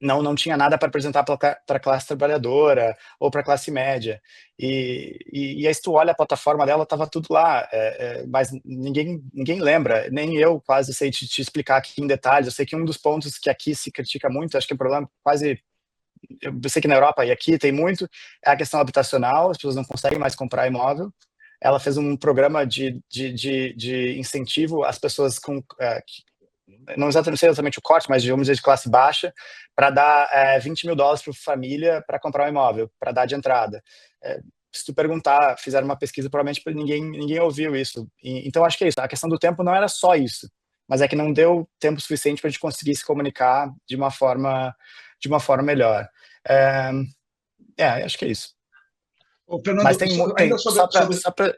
não tinha nada para apresentar para a classe trabalhadora ou para a classe média. E aí, se tu olha a plataforma dela, estava tudo lá, mas ninguém lembra, nem eu quase sei te explicar aqui em detalhes. Eu sei que um dos pontos que aqui se critica muito, acho que é um problema quase... Eu sei que na Europa e aqui tem muito, é a questão habitacional, as pessoas não conseguem mais comprar imóvel. Ela fez um programa de incentivo às pessoas não sei exatamente o corte, mas vamos dizer de classe baixa, para dar $20 mil para a família para comprar um imóvel, para dar de entrada. Se tu perguntar, fizeram uma pesquisa, provavelmente ninguém ouviu isso. Então, acho que é isso. A questão do tempo não era só isso. mas é que não deu tempo suficiente para a gente conseguir se comunicar de uma forma melhor. Acho que é isso. Fernando, mas tem ainda sobre...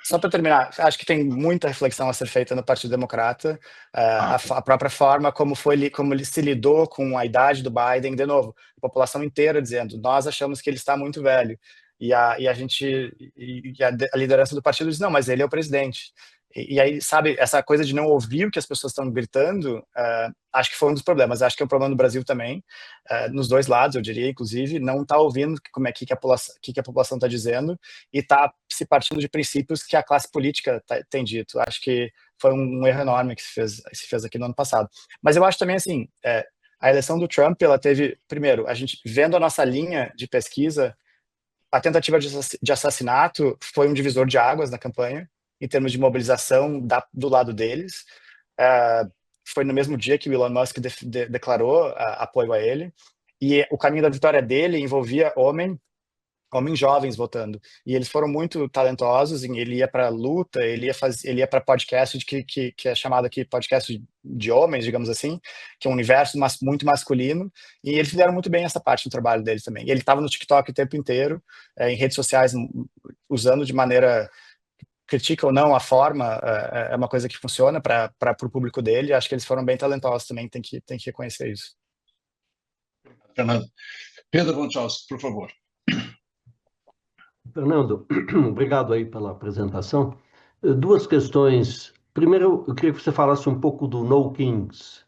Só para terminar, acho que tem muita reflexão a ser feita no Partido Democrata, a própria forma como ele se lidou com a idade do Biden, de novo, a população inteira dizendo, nós achamos que ele está muito velho, e a liderança do partido diz, não, mas ele é o presidente. E aí, sabe, essa coisa de não ouvir o que as pessoas estão gritando, acho que foi um dos problemas. Acho que é um problema no Brasil também, nos dois lados, eu diria, inclusive, não está ouvindo como é que a população está dizendo e está se partindo de princípios que a classe política tem dito. Acho que foi um erro enorme que se fez aqui no ano passado. Mas eu acho também, assim, a eleição do Trump, ela teve, primeiro, a gente vendo a nossa linha de pesquisa, a tentativa de assassinato foi um divisor de águas na campanha, em termos de mobilização do lado deles. Foi no mesmo dia que o Elon Musk declarou apoio a ele, e o caminho da vitória dele envolvia homens jovens votando, e eles foram muito talentosos. Ele ia para luta, ele ia para podcast que é chamado aqui podcast de homens, digamos assim, que é um universo muito masculino, e eles fizeram muito bem essa parte do trabalho deles também. Ele estava no TikTok o tempo inteiro, em redes sociais, usando de maneira, critica ou não a forma, é uma coisa que funciona para o público dele. Acho que eles foram bem talentosos também, tem que reconhecer isso. Fernando. Pedro Gonçalves, por favor. Fernando, obrigado aí pela apresentação. Duas questões. Primeiro, eu queria que você falasse um pouco do No Kings.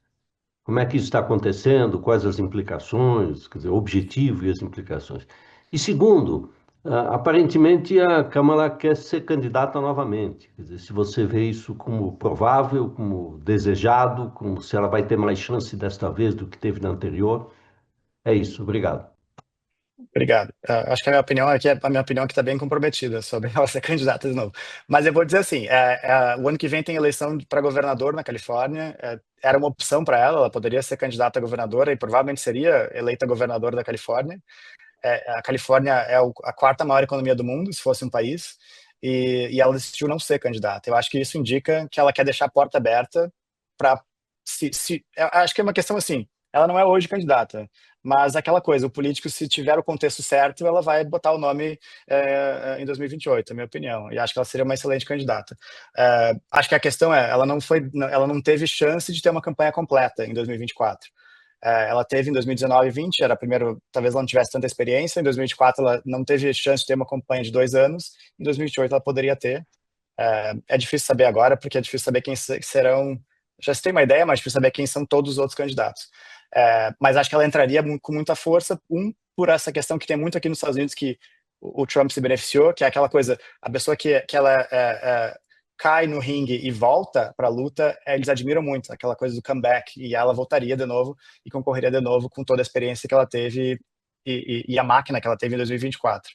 Como é que isso está acontecendo, quais as implicações, quer dizer, o objetivo e as implicações. E segundo, aparentemente a Kamala quer ser candidata novamente. Quer dizer, se você vê isso como provável, como desejado, como se ela vai ter mais chance desta vez do que teve na anterior. É isso, obrigado. Obrigado. Acho que a minha opinião aqui está bem comprometida sobre ela ser candidata de novo. Mas eu vou dizer assim, o ano que vem tem eleição para governador na Califórnia. Era uma opção para ela poderia ser candidata a governadora e provavelmente seria eleita governadora da Califórnia. A Califórnia é a quarta maior economia do mundo, se fosse um país, e ela decidiu não ser candidata. Eu acho que isso indica que ela quer deixar a porta aberta para... acho que é uma questão assim, ela não é hoje candidata, mas aquela coisa, o político, se tiver o contexto certo, ela vai botar o nome em 2028, é a minha opinião, e acho que ela seria uma excelente candidata. Acho que a questão ela não teve chance de ter uma campanha completa em 2024. Ela teve em 2019 e 2020, era primeiro, talvez ela não tivesse tanta experiência. Em 2024 ela não teve chance de ter uma campanha de 2 anos. Em 2028 ela poderia ter. É difícil saber agora, porque é difícil saber quem serão. Já se tem uma ideia, mas é difícil saber quem são todos os outros candidatos. Mas acho que ela entraria com muita força, por essa questão que tem muito aqui nos Estados Unidos, que o Trump se beneficiou, que é aquela coisa, a pessoa que ela cai no ringue e volta para a luta, eles admiram muito aquela coisa do comeback, e ela voltaria de novo e concorreria de novo com toda a experiência que ela teve e a máquina que ela teve em 2024.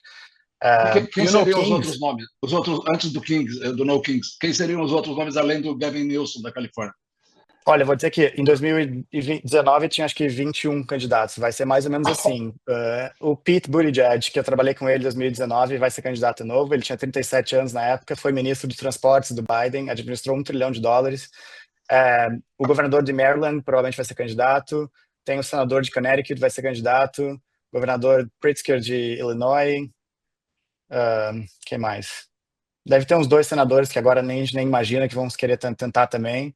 Quem seriam os outros nomes? Os outros, antes do No Kings, quem seriam os outros nomes além do Gavin Newsom da Califórnia? Olha, vou dizer que em 2019 tinha acho que 21 candidatos, vai ser mais ou menos assim. O Pete Buttigieg, que eu trabalhei com ele em 2019, vai ser candidato novo. Ele tinha 37 anos na época, foi ministro de transportes do Biden, administrou $1 trilhão. O governador de Maryland provavelmente vai ser candidato. Tem o senador de Connecticut, vai ser candidato. O governador Pritzker de Illinois. Quem mais? Deve ter uns 2 senadores que agora nem imagina que vão querer tentar também.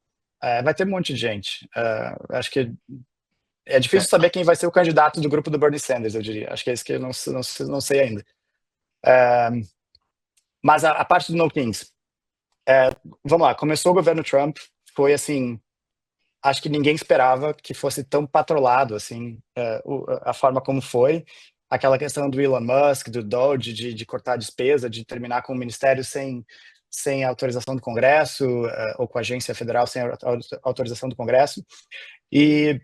Vai ter um monte de gente. Acho que é difícil saber quem vai ser o candidato do grupo do Bernie Sanders, eu diria. Acho que é isso que eu não sei ainda. Mas a parte do No Kings. Vamos lá, começou o governo Trump, foi assim, acho que ninguém esperava que fosse tão patrolado assim, a forma como foi. Aquela questão do Elon Musk, do Doge, de cortar a despesa, de terminar com o ministério sem autorização do Congresso, ou com a agência federal sem autorização do Congresso. E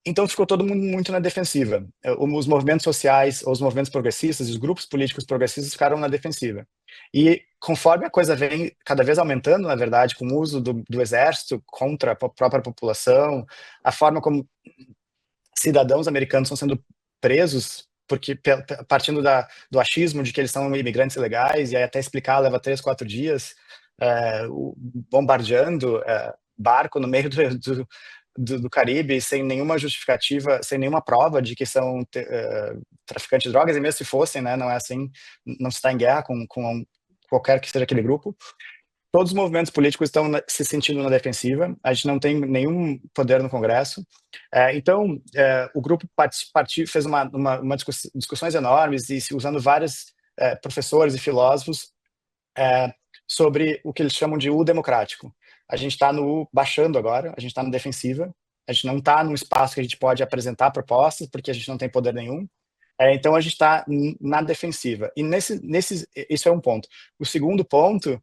então ficou todo mundo muito na defensiva. Os movimentos sociais, os movimentos progressistas, os grupos políticos progressistas ficaram na defensiva. E conforme a coisa vem cada vez aumentando, na verdade, com o uso do exército contra a própria população, a forma como cidadãos americanos estão sendo presos, porque partindo do achismo de que eles são imigrantes ilegais, e aí até explicar leva 3, 4 dias, bombardeando, barco no meio do Caribe, sem nenhuma justificativa, sem nenhuma prova de que são traficantes de drogas, e mesmo se fossem, né, não é assim, não se está em guerra com qualquer que seja aquele grupo. Todos os movimentos políticos estão se sentindo na defensiva, a gente não tem nenhum poder no Congresso. Então, o grupo fez discussões enormes, e usando vários professores e filósofos sobre o que eles chamam de U democrático. A gente está no U baixando agora, a gente está na defensiva, a gente não está num espaço que a gente pode apresentar propostas, porque a gente não tem poder nenhum. Então, a gente está na defensiva. E isso é um ponto. O segundo ponto,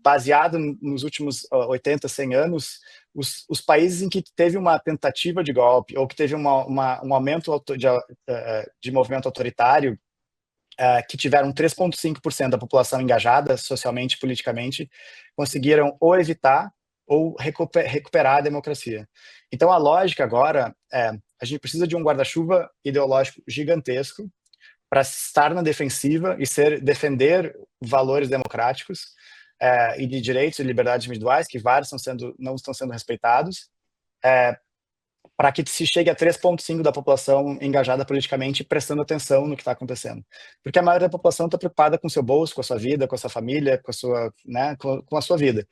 baseado nos últimos 80, 100 anos, os países em que teve uma tentativa de golpe, ou que teve um aumento de movimento autoritário, que tiveram 3,5% da população engajada socialmente e politicamente, conseguiram ou evitar ou recuperar a democracia. Então, a lógica agora a gente precisa de um guarda-chuva ideológico gigantesco para estar na defensiva e defender valores democráticos e de direitos e liberdades individuais, que vários não estão sendo respeitados, para que se chegue a 3,5% da população engajada politicamente, prestando atenção no que está acontecendo. Porque a maioria da população está preocupada com o seu bolso, com a sua vida, com a sua família, com a sua vida.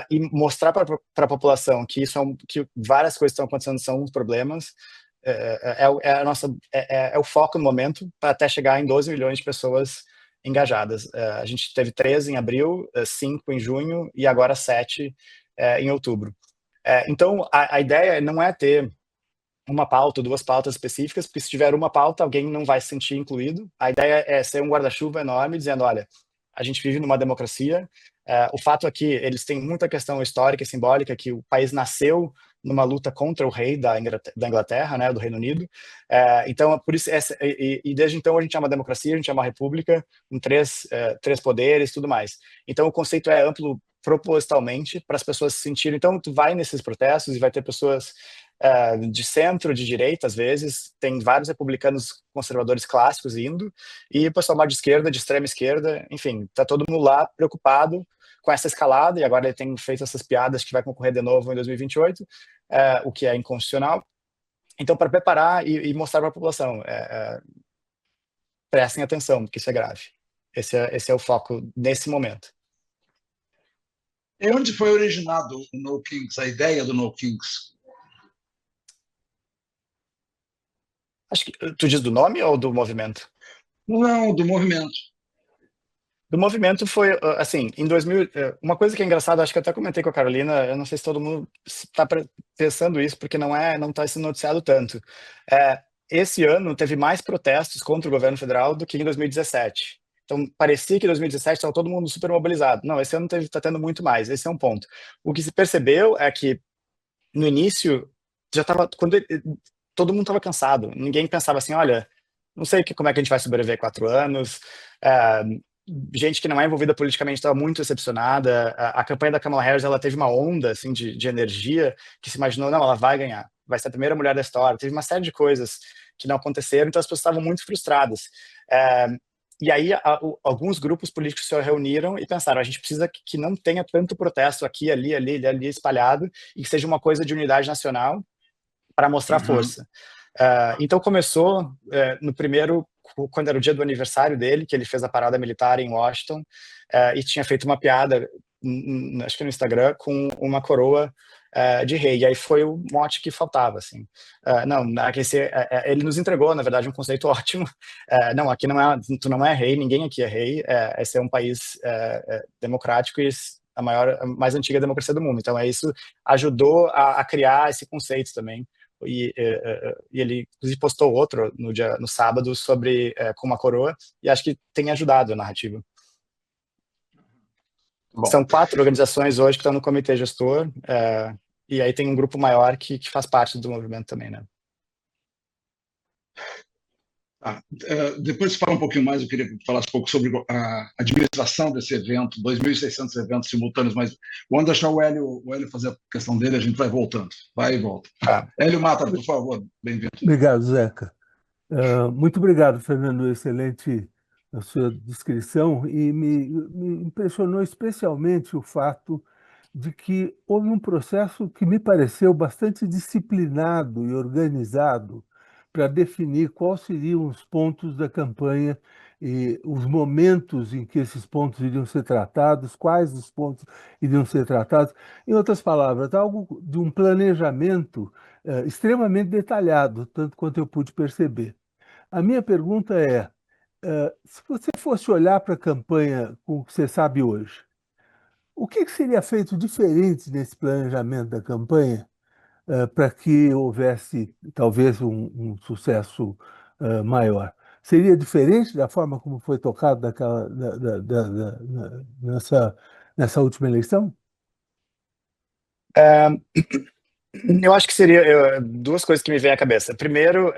E mostrar para a população que que várias coisas estão acontecendo são uns problemas, é o foco no momento, para até chegar em 12 milhões de pessoas engajadas. A gente teve 13 em abril, 5 em junho e agora 7 em outubro. Então, a ideia não é ter uma pauta, 2 pautas específicas, porque se tiver uma pauta, alguém não vai se sentir incluído. A ideia é ser um guarda-chuva enorme, dizendo, olha, a gente vive numa democracia. O fato é que eles têm muita questão histórica e simbólica, que o país nasceu numa luta contra o rei da Inglaterra, né, do Reino Unido. Então, por isso, e desde então a gente é uma democracia, a gente é uma república, com 3 poderes e tudo mais. Então, o conceito é amplo propositalmente para as pessoas se sentirem. Então, tu vai nesses protestos e vai ter pessoas de centro, de direita, às vezes, tem vários republicanos conservadores clássicos indo, e o pessoal mais de esquerda, de extrema esquerda, enfim, tá todo mundo lá preocupado com essa escalada, e agora ele tem feito essas piadas que vai concorrer de novo em 2028, o que é inconstitucional. Então, para preparar e mostrar para a população, prestem atenção, porque isso é grave. Esse é o foco nesse momento. E onde foi originado o No Kings, a ideia do No Kings? Acho que tu diz do nome ou do movimento? Não, do movimento. Do movimento foi, assim, em 2000, uma coisa que é engraçada, acho que eu até comentei com a Carolina, eu não sei se todo mundo está pensando isso, porque não está sendo noticiado tanto. Esse ano teve mais protestos contra o governo federal do que em 2017. Então, parecia que em 2017 estava todo mundo super mobilizado. Não, esse ano está tendo muito mais, esse é um ponto. O que se percebeu é que, no início, já estava, todo mundo estava cansado, ninguém pensava assim, olha, não sei como é que a gente vai sobreviver 4 anos, gente que não é envolvida politicamente estava muito decepcionada. A campanha da Kamala Harris, ela teve uma onda assim, de energia, que se imaginou, não, ela vai ganhar, vai ser a primeira mulher da história. Teve uma série de coisas que não aconteceram, então as pessoas estavam muito frustradas. E aí alguns grupos políticos se reuniram e pensaram, a gente precisa que não tenha tanto protesto aqui, ali espalhado, e que seja uma coisa de unidade nacional para mostrar força. Então começou no primeiro, quando era o dia do aniversário dele, que ele fez a parada militar em Washington, e tinha feito uma piada, acho que no Instagram, com uma coroa de rei. E aí foi o mote que faltava, assim. Ele nos entregou, na verdade, um conceito ótimo. Não, aqui tu não é rei, ninguém aqui é rei. Esse é um país democrático e a mais antiga democracia do mundo. Então, isso ajudou a criar esse conceito também. E ele inclusive postou outro no sábado sobre com uma coroa, e acho que tem ajudado a narrativa. Bom. São 4 organizações hoje que estão no comitê gestor, e aí tem um grupo maior que faz parte do movimento também, né? Depois de falar um pouquinho mais, eu queria falar um pouco sobre a administração desse evento, 2.600 eventos simultâneos, mas vamos deixar o Hélio fazer a questão dele, a gente vai voltando, vai e volta. Hélio Mata, por favor, bem-vindo. Obrigado, Zeca. Muito obrigado, Fernando, excelente a sua descrição, e me impressionou especialmente o fato de que houve um processo que me pareceu bastante disciplinado e organizado para definir quais seriam os pontos da campanha e os momentos em que esses pontos iriam ser tratados, quais os pontos iriam ser tratados. Em outras palavras, algo de um planejamento extremamente detalhado, tanto quanto eu pude perceber. A minha pergunta é, se você fosse olhar para a campanha com o que você sabe hoje, o que seria feito diferente nesse planejamento da campanha para que houvesse talvez um sucesso maior? Seria diferente da forma como foi tocado nessa última eleição? Eu acho que seria duas coisas que me vêm à cabeça. Primeiro,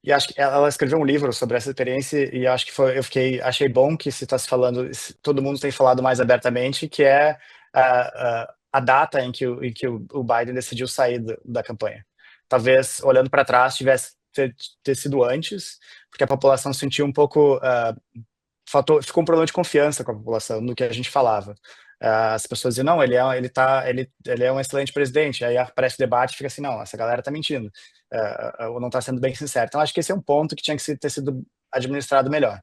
e acho que ela escreveu um livro sobre essa experiência e acho que achei bom que se está se falando, todo mundo tem falado mais abertamente, que é a data em que o Biden decidiu sair da campanha. Talvez, olhando para trás, tivesse ter sido antes, porque a população sentiu um pouco, ficou um problema de confiança com a população no que a gente falava. As pessoas diziam, não, ele é um excelente presidente. Aí aparece o debate e fica assim, não, essa galera tá mentindo, ou não tá sendo bem sincero. Então, acho que esse é um ponto que tinha que ter sido administrado melhor.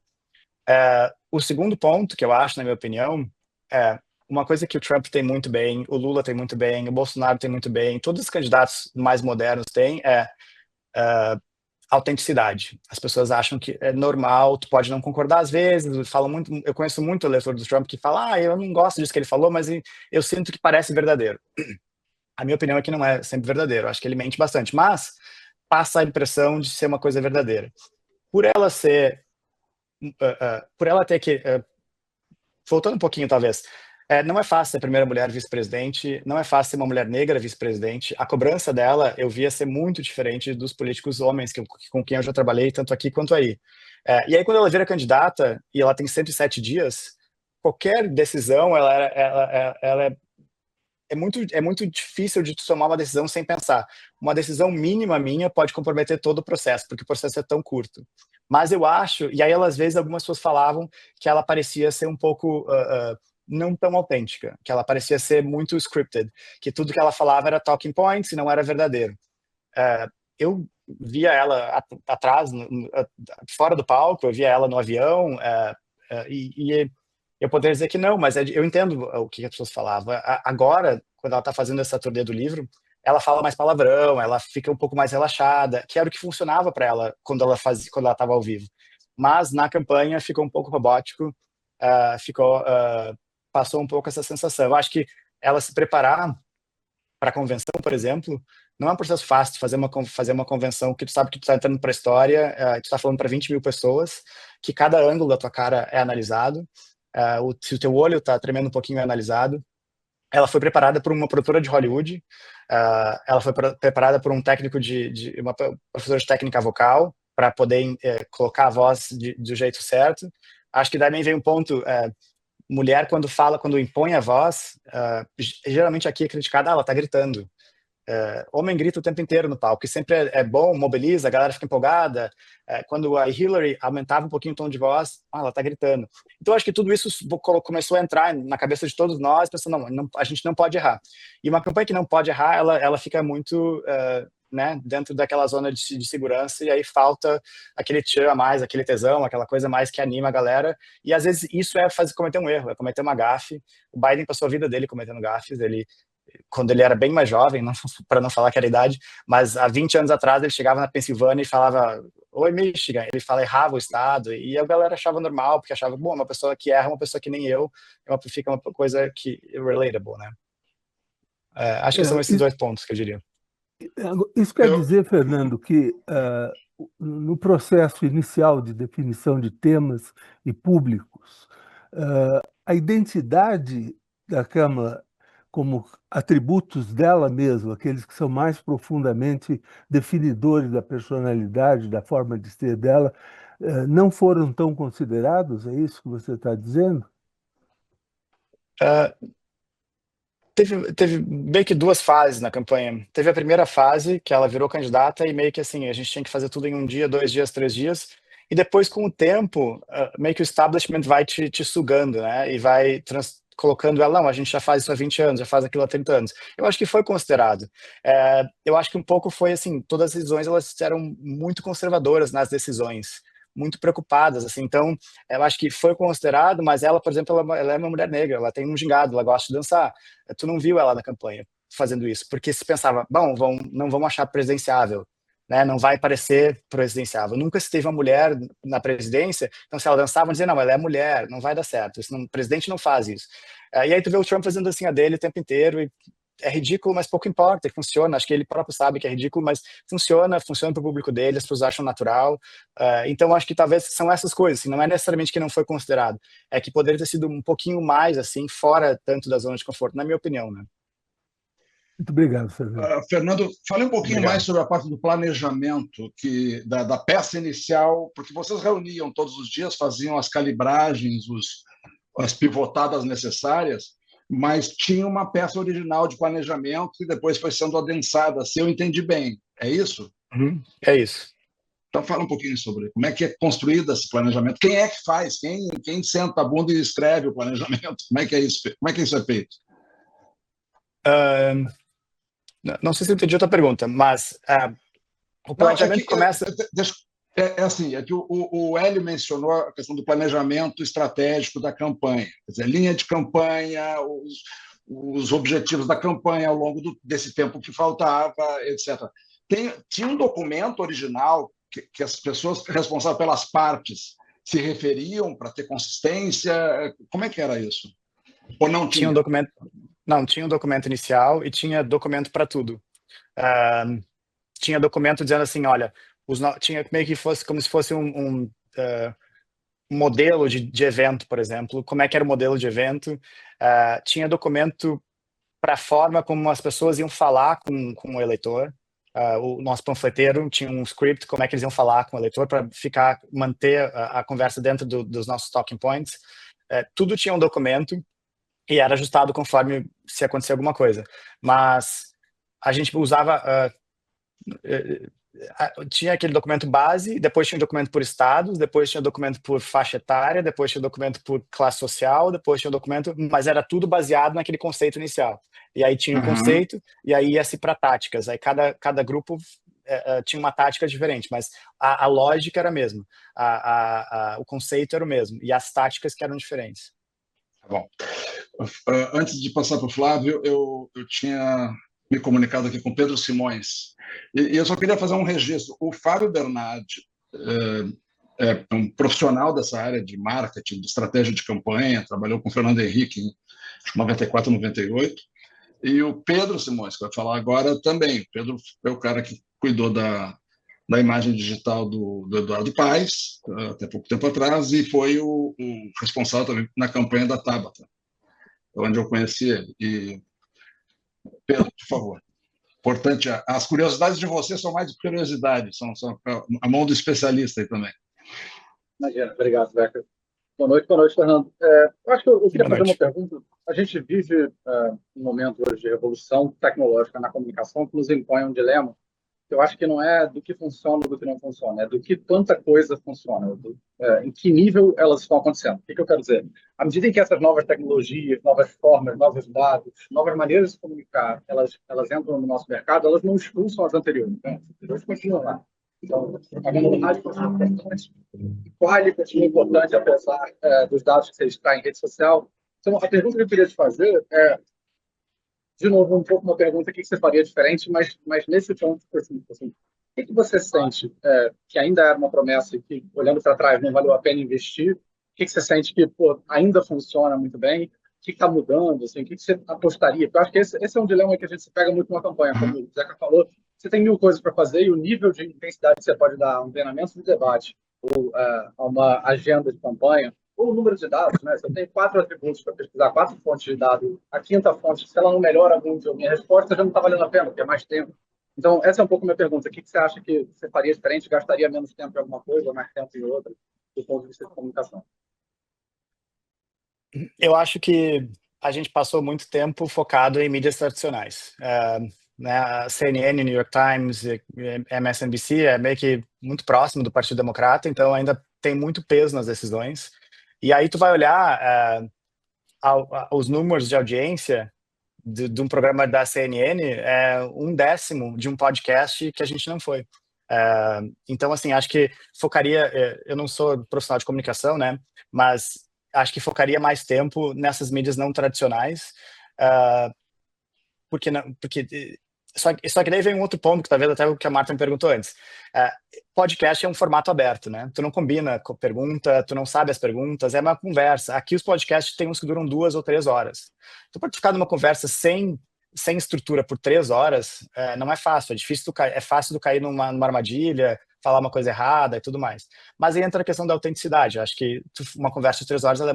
O segundo ponto, que eu acho, na minha opinião, é uma coisa que o Trump tem muito bem, o Lula tem muito bem, o Bolsonaro tem muito bem, todos os candidatos mais modernos têm, autenticidade. As pessoas acham que é normal, tu pode não concordar às vezes, falam muito, eu conheço muito eleitor do Trump que fala, eu não gosto disso que ele falou, mas eu sinto que parece verdadeiro. A minha opinião é que não é sempre verdadeiro, acho que ele mente bastante, mas passa a impressão de ser uma coisa verdadeira. Por ela ter que, voltando um pouquinho talvez, não é fácil ser a primeira mulher vice-presidente, não é fácil ser uma mulher negra vice-presidente. A cobrança dela eu via ser muito diferente dos políticos homens com quem eu já trabalhei, tanto aqui quanto aí. E aí, quando ela vira candidata e ela tem 107 dias, qualquer decisão é muito difícil de tomar uma decisão sem pensar. Uma decisão mínima minha pode comprometer todo o processo, porque o processo é tão curto. Mas eu acho, e aí às vezes algumas pessoas falavam que ela parecia ser um pouco não tão autêntica, que ela parecia ser muito scripted, que tudo que ela falava era talking points e não era verdadeiro. Eu via ela atrás, fora do palco, eu via ela no avião, e eu poderia dizer que não, mas eu entendo o que as pessoas falavam. Agora, quando ela está fazendo essa turnê do livro, ela fala mais palavrão, ela fica um pouco mais relaxada, que era o que funcionava para ela quando ela estava ao vivo. Mas na campanha ficou um pouco robótico, passou um pouco essa sensação. Eu acho que ela se preparar para a convenção, por exemplo, não é um processo fácil de fazer uma convenção que tu sabe que tu está entrando para a história, tu está falando para 20 mil pessoas, que cada ângulo da tua cara é analisado, se o teu olho está tremendo um pouquinho é analisado. Ela foi preparada por uma produtora de Hollywood, ela foi preparada por um técnico uma professora de técnica vocal, para poder colocar a voz do jeito certo. Acho que daí vem um ponto, mulher quando impõe a voz, geralmente aqui é criticada, ela está gritando. Homem grita o tempo inteiro no palco, que sempre é bom, mobiliza, a galera fica empolgada. Quando a Hillary aumentava um pouquinho o tom de voz, ela tá gritando. Então, acho que tudo isso começou a entrar na cabeça de todos nós, pensando, não, a gente não pode errar. E uma campanha que não pode errar, ela fica muito dentro daquela zona de segurança, e aí falta aquele tchan a mais, aquele tesão, aquela coisa mais que anima a galera. E às vezes isso é cometer um erro, é cometer uma gafe. O Biden passou a vida dele cometendo gafes, quando ele era bem mais jovem, para não falar que era a idade, mas há 20 anos atrás ele chegava na Pensilvânia e falava, oi Michigan, ele errava o estado, e a galera achava normal, porque achava, bom, uma pessoa que erra, uma pessoa que nem eu, fica uma coisa que relatable, né? Acho que são esses dois pontos que eu diria. Isso quer dizer, Fernando, que no processo inicial de definição de temas e públicos, a identidade da Câmara como atributos dela mesma, aqueles que são mais profundamente definidores da personalidade, da forma de ser dela, não foram tão considerados? É isso que você está dizendo? Teve meio que duas fases na campanha. Teve a primeira fase, que ela virou candidata, e meio que assim, a gente tinha que fazer tudo em 1 dia, 2 dias, 3 dias, e depois, com o tempo, meio que o establishment vai te sugando, né? E vai colocando ela, não, a gente já faz isso há 20 anos, já faz aquilo há 30 anos. Eu acho que foi considerado. Eu acho que um pouco foi assim, todas as decisões elas eram muito conservadoras nas decisões, muito preocupadas, assim. Então, eu acho que foi considerado, mas ela, por exemplo, ela é uma mulher negra, ela tem um gingado, ela gosta de dançar. Tu não viu ela na campanha fazendo isso, porque se pensava, bom, não vamos achar presidenciável, né? Não vai parecer presidenciável. Nunca se teve uma mulher na presidência, então se ela dançava, dizer, não, ela é mulher, não vai dar certo, o presidente não faz isso. E aí tu vê o Trump fazendo assim a dele o tempo inteiro, e é ridículo, mas pouco importa, funciona. Acho que ele próprio sabe que é ridículo, mas funciona para o público dele, as pessoas acham natural. Então, acho que talvez são essas coisas, assim, não é necessariamente que não foi considerado, é que poderia ter sido um pouquinho mais, assim, fora tanto da zona de conforto, na minha opinião, né? Muito obrigado, Fernando. Fernando, fale um pouquinho Obrigado. mais sobre a parte do planejamento da peça inicial, porque vocês reuniam todos os dias, faziam as calibragens, as pivotadas necessárias, mas tinha uma peça original de planejamento que depois foi sendo adensada, se eu entendi bem. É isso? É isso. Então, fala um pouquinho sobre como é que é construído esse planejamento. Quem é que faz? Quem senta a bunda e escreve o planejamento? Como é que é isso? Como é que isso é feito? Não sei se eu entendi outra pergunta, mas o planejamento começa... que o Hélio mencionou a questão do planejamento estratégico da campanha, quer dizer, linha de campanha, os objetivos da campanha ao longo desse tempo que faltava, etc. Tinha um documento original que as pessoas responsáveis pelas partes se referiam para ter consistência? Como é que era isso? Ou não tinha? Tinha um documento inicial e tinha documento para tudo. Tinha documento dizendo assim, olha, tinha meio que fosse como se fosse um modelo de evento, por exemplo. Como é que era o modelo de evento? Tinha documento para a forma como as pessoas iam falar com o eleitor. O nosso panfleteiro tinha um script, como é que eles iam falar com o eleitor para manter a conversa dentro dos nossos talking points. Tudo tinha um documento e era ajustado conforme se acontecer alguma coisa. Mas a gente usava... tinha aquele documento base, depois tinha um documento por estados, depois tinha um documento por faixa etária, depois tinha um documento por classe social, depois tinha um documento, mas era tudo baseado naquele conceito inicial. E aí tinha um conceito, e aí ia-se para táticas. Aí cada grupo tinha uma tática diferente, mas a lógica era a mesma, o conceito era o mesmo, e as táticas que eram diferentes. Tá bom. Antes de passar para o Flávio, eu tinha me comunicado aqui com Pedro Simões, e eu só queria fazer um registro. O Fábio Bernardi é um profissional dessa área de marketing, de estratégia de campanha, trabalhou com o Fernando Henrique em 94, 98, e o Pedro Simões, que vai falar agora também. O Pedro é o cara que cuidou da imagem digital do Eduardo Paes, até pouco tempo atrás, e foi o responsável também na campanha da Tabata, onde eu conheci ele. E, Pedro, por favor. Importante, as curiosidades de você são mais curiosidades, são a mão do especialista aí também. Imagina, obrigado, Becker. Boa noite, Fernando. Eu acho que eu queria fazer uma pergunta. A gente vive um momento hoje de revolução tecnológica na comunicação que nos impõe um dilema. Eu acho que não é do que funciona ou do que não funciona, é do que tanta coisa funciona, em que nível elas estão acontecendo. O que eu quero dizer? À medida em que essas novas tecnologias, novas formas, novos dados, novas maneiras de se comunicar, elas entram no nosso mercado, elas não expulsam as anteriores. Né? As anteriores continuam lá. Então, a propaganda no rádio continua importante, o quali continua importante, apesar dos dados que você está em rede social. Então, a pergunta que eu queria te fazer é, de novo, um pouco uma pergunta, o que você faria diferente, mas nesse ponto específico, assim, o que você sente que ainda era uma promessa e que, olhando para trás, não valeu a pena investir? O que você sente que ainda funciona muito bem? O que está mudando? Assim, o que você apostaria? Porque eu acho que esse é um dilema que a gente se pega muito numa campanha, como o Zeca falou, você tem 1000 coisas para fazer e o nível de intensidade que você pode dar a um treinamento de debate ou a uma agenda de campanha, ou o número de dados, né? Se eu tenho 4 atributos para pesquisar, 4 fontes de dados, a quinta fonte, se ela não melhora muito a minha resposta, já não está valendo a pena, porque é mais tempo. Então, essa é um pouco a minha pergunta. O que você acha que você faria diferente? Gastaria menos tempo em alguma coisa, ou mais tempo em outra, do ponto de vista de comunicação? Eu acho que a gente passou muito tempo focado em mídias tradicionais. Né, a CNN, New York Times, MSNBC é meio que muito próximo do Partido Democrata, então ainda tem muito peso nas decisões. E aí tu vai olhar os números de audiência de um programa da CNN é 1/10 de um podcast que a gente não foi. Então, assim, acho que focaria... Eu não sou profissional de comunicação, né? Mas acho que focaria mais tempo nessas mídias não tradicionais, porque só que daí vem um outro ponto, que talvez até o que a Marta me perguntou antes. Podcast é um formato aberto, né? Tu não combina com pergunta, tu não sabe as perguntas, é uma conversa. Aqui os podcasts tem uns que duram 2 ou 3 horas. Tu pode ficar numa conversa sem estrutura por 3 horas, não é fácil, é difícil, é fácil tu cair numa armadilha, falar uma coisa errada e tudo mais. Mas aí entra a questão da autenticidade. Eu acho que uma conversa de 3 horas, ela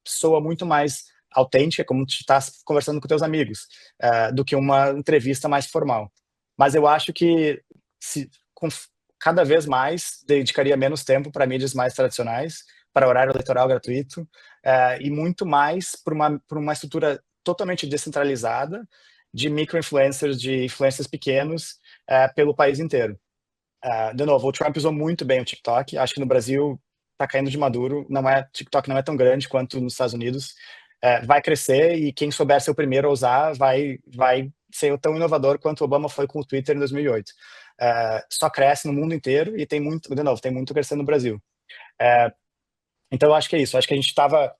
soa muito mais autêntica, como tu está conversando com teus amigos, do que uma entrevista mais formal. Mas eu acho que cada vez mais dedicaria menos tempo para mídias mais tradicionais, para horário eleitoral gratuito, e muito mais por uma estrutura totalmente descentralizada de micro-influencers, de influencers pequenos pelo país inteiro. De novo, o Trump usou muito bem o TikTok. Acho que no Brasil está caindo de maduro. TikTok não é tão grande quanto nos Estados Unidos. Vai crescer e quem souber ser o primeiro a usar vai ser tão inovador quanto o Obama foi com o Twitter em 2008. Só cresce no mundo inteiro e tem muito crescendo no Brasil. Então, eu acho que é isso. Acho que a gente estava,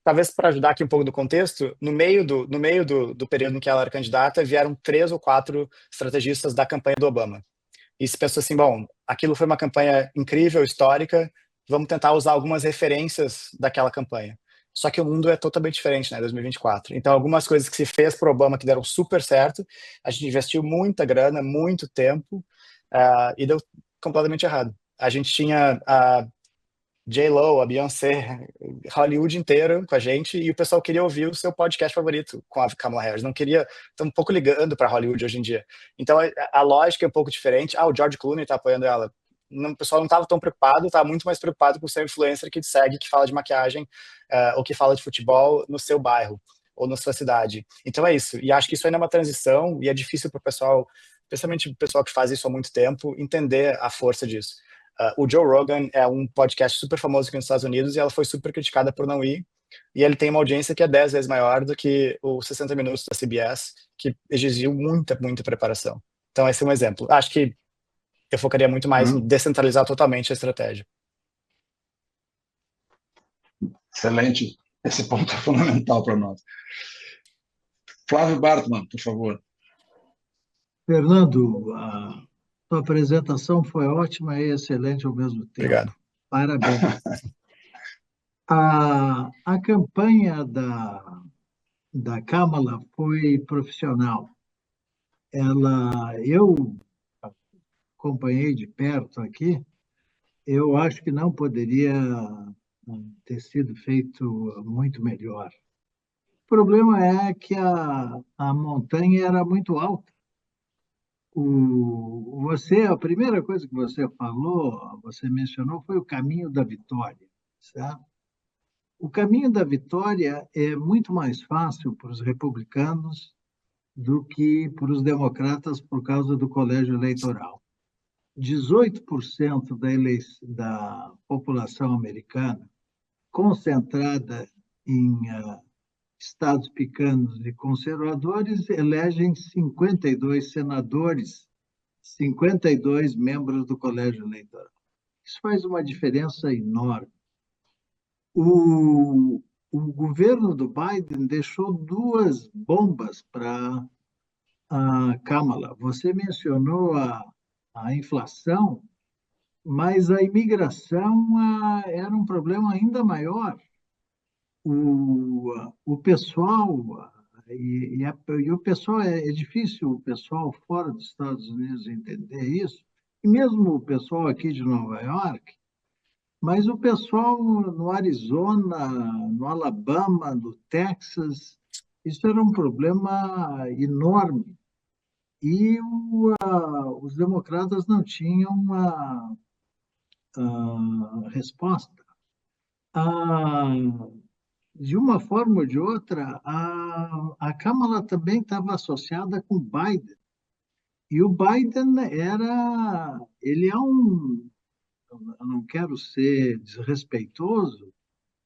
talvez para ajudar aqui um pouco do contexto, no meio do período em que ela era candidata, vieram 3 ou 4 estrategistas da campanha do Obama. E se pensou assim, bom, aquilo foi uma campanha incrível, histórica, vamos tentar usar algumas referências daquela campanha. Só que o mundo é totalmente diferente, né, 2024. Então, algumas coisas que se fez para o Obama que deram super certo, a gente investiu muita grana, muito tempo, e deu completamente errado. A gente tinha a J.Lo, a Beyoncé, Hollywood inteiro com a gente, e o pessoal queria ouvir o seu podcast favorito com a Kamala Harris. Não queria... Estão um pouco ligando para Hollywood hoje em dia. Então, a lógica é um pouco diferente. O George Clooney está apoiando ela. O pessoal não estava tão preocupado, estava muito mais preocupado com o seu influencer que te segue, que fala de maquiagem, ou que fala de futebol no seu bairro ou na sua cidade. Então é isso. E acho que isso ainda é uma transição e é difícil para o pessoal, especialmente o pessoal que faz isso há muito tempo, entender a força disso. O Joe Rogan é um podcast super famoso aqui nos Estados Unidos e ela foi super criticada por não ir. E ele tem uma audiência que é 10 vezes maior do que o 60 Minutos da CBS, que exigiu muita preparação. Então esse é um exemplo. Acho que eu focaria muito mais em descentralizar totalmente a estratégia. Excelente. Esse ponto é fundamental para nós. Flávio Bartman, por favor. Fernando, a sua apresentação foi ótima e excelente ao mesmo tempo. Obrigado. Parabéns. A campanha da Kamala foi profissional. Eu acompanhei de perto aqui, eu acho que não poderia ter sido feito muito melhor. O problema é que a montanha era muito alta. A primeira coisa que você falou, você mencionou, foi o caminho da vitória, certo? O caminho da vitória é muito mais fácil para os republicanos do que para os democratas por causa do colégio eleitoral. 18% da população americana, concentrada em estados pequenos e conservadores, elegem 52 senadores, 52 membros do colégio eleitoral. Isso faz uma diferença enorme. O governo do Biden deixou 2 bombas para a Kamala. Você mencionou a inflação, mas a imigração era um problema ainda maior. O pessoal, e o pessoal, é difícil o pessoal fora dos Estados Unidos entender isso, e mesmo o pessoal aqui de Nova York, mas o pessoal no Arizona, no Alabama, no Texas, isso era um problema enorme. E os democratas não tinham uma resposta. De uma forma ou de outra, a Kamala também estava associada com o Biden. E o Biden ele é eu não quero ser desrespeitoso,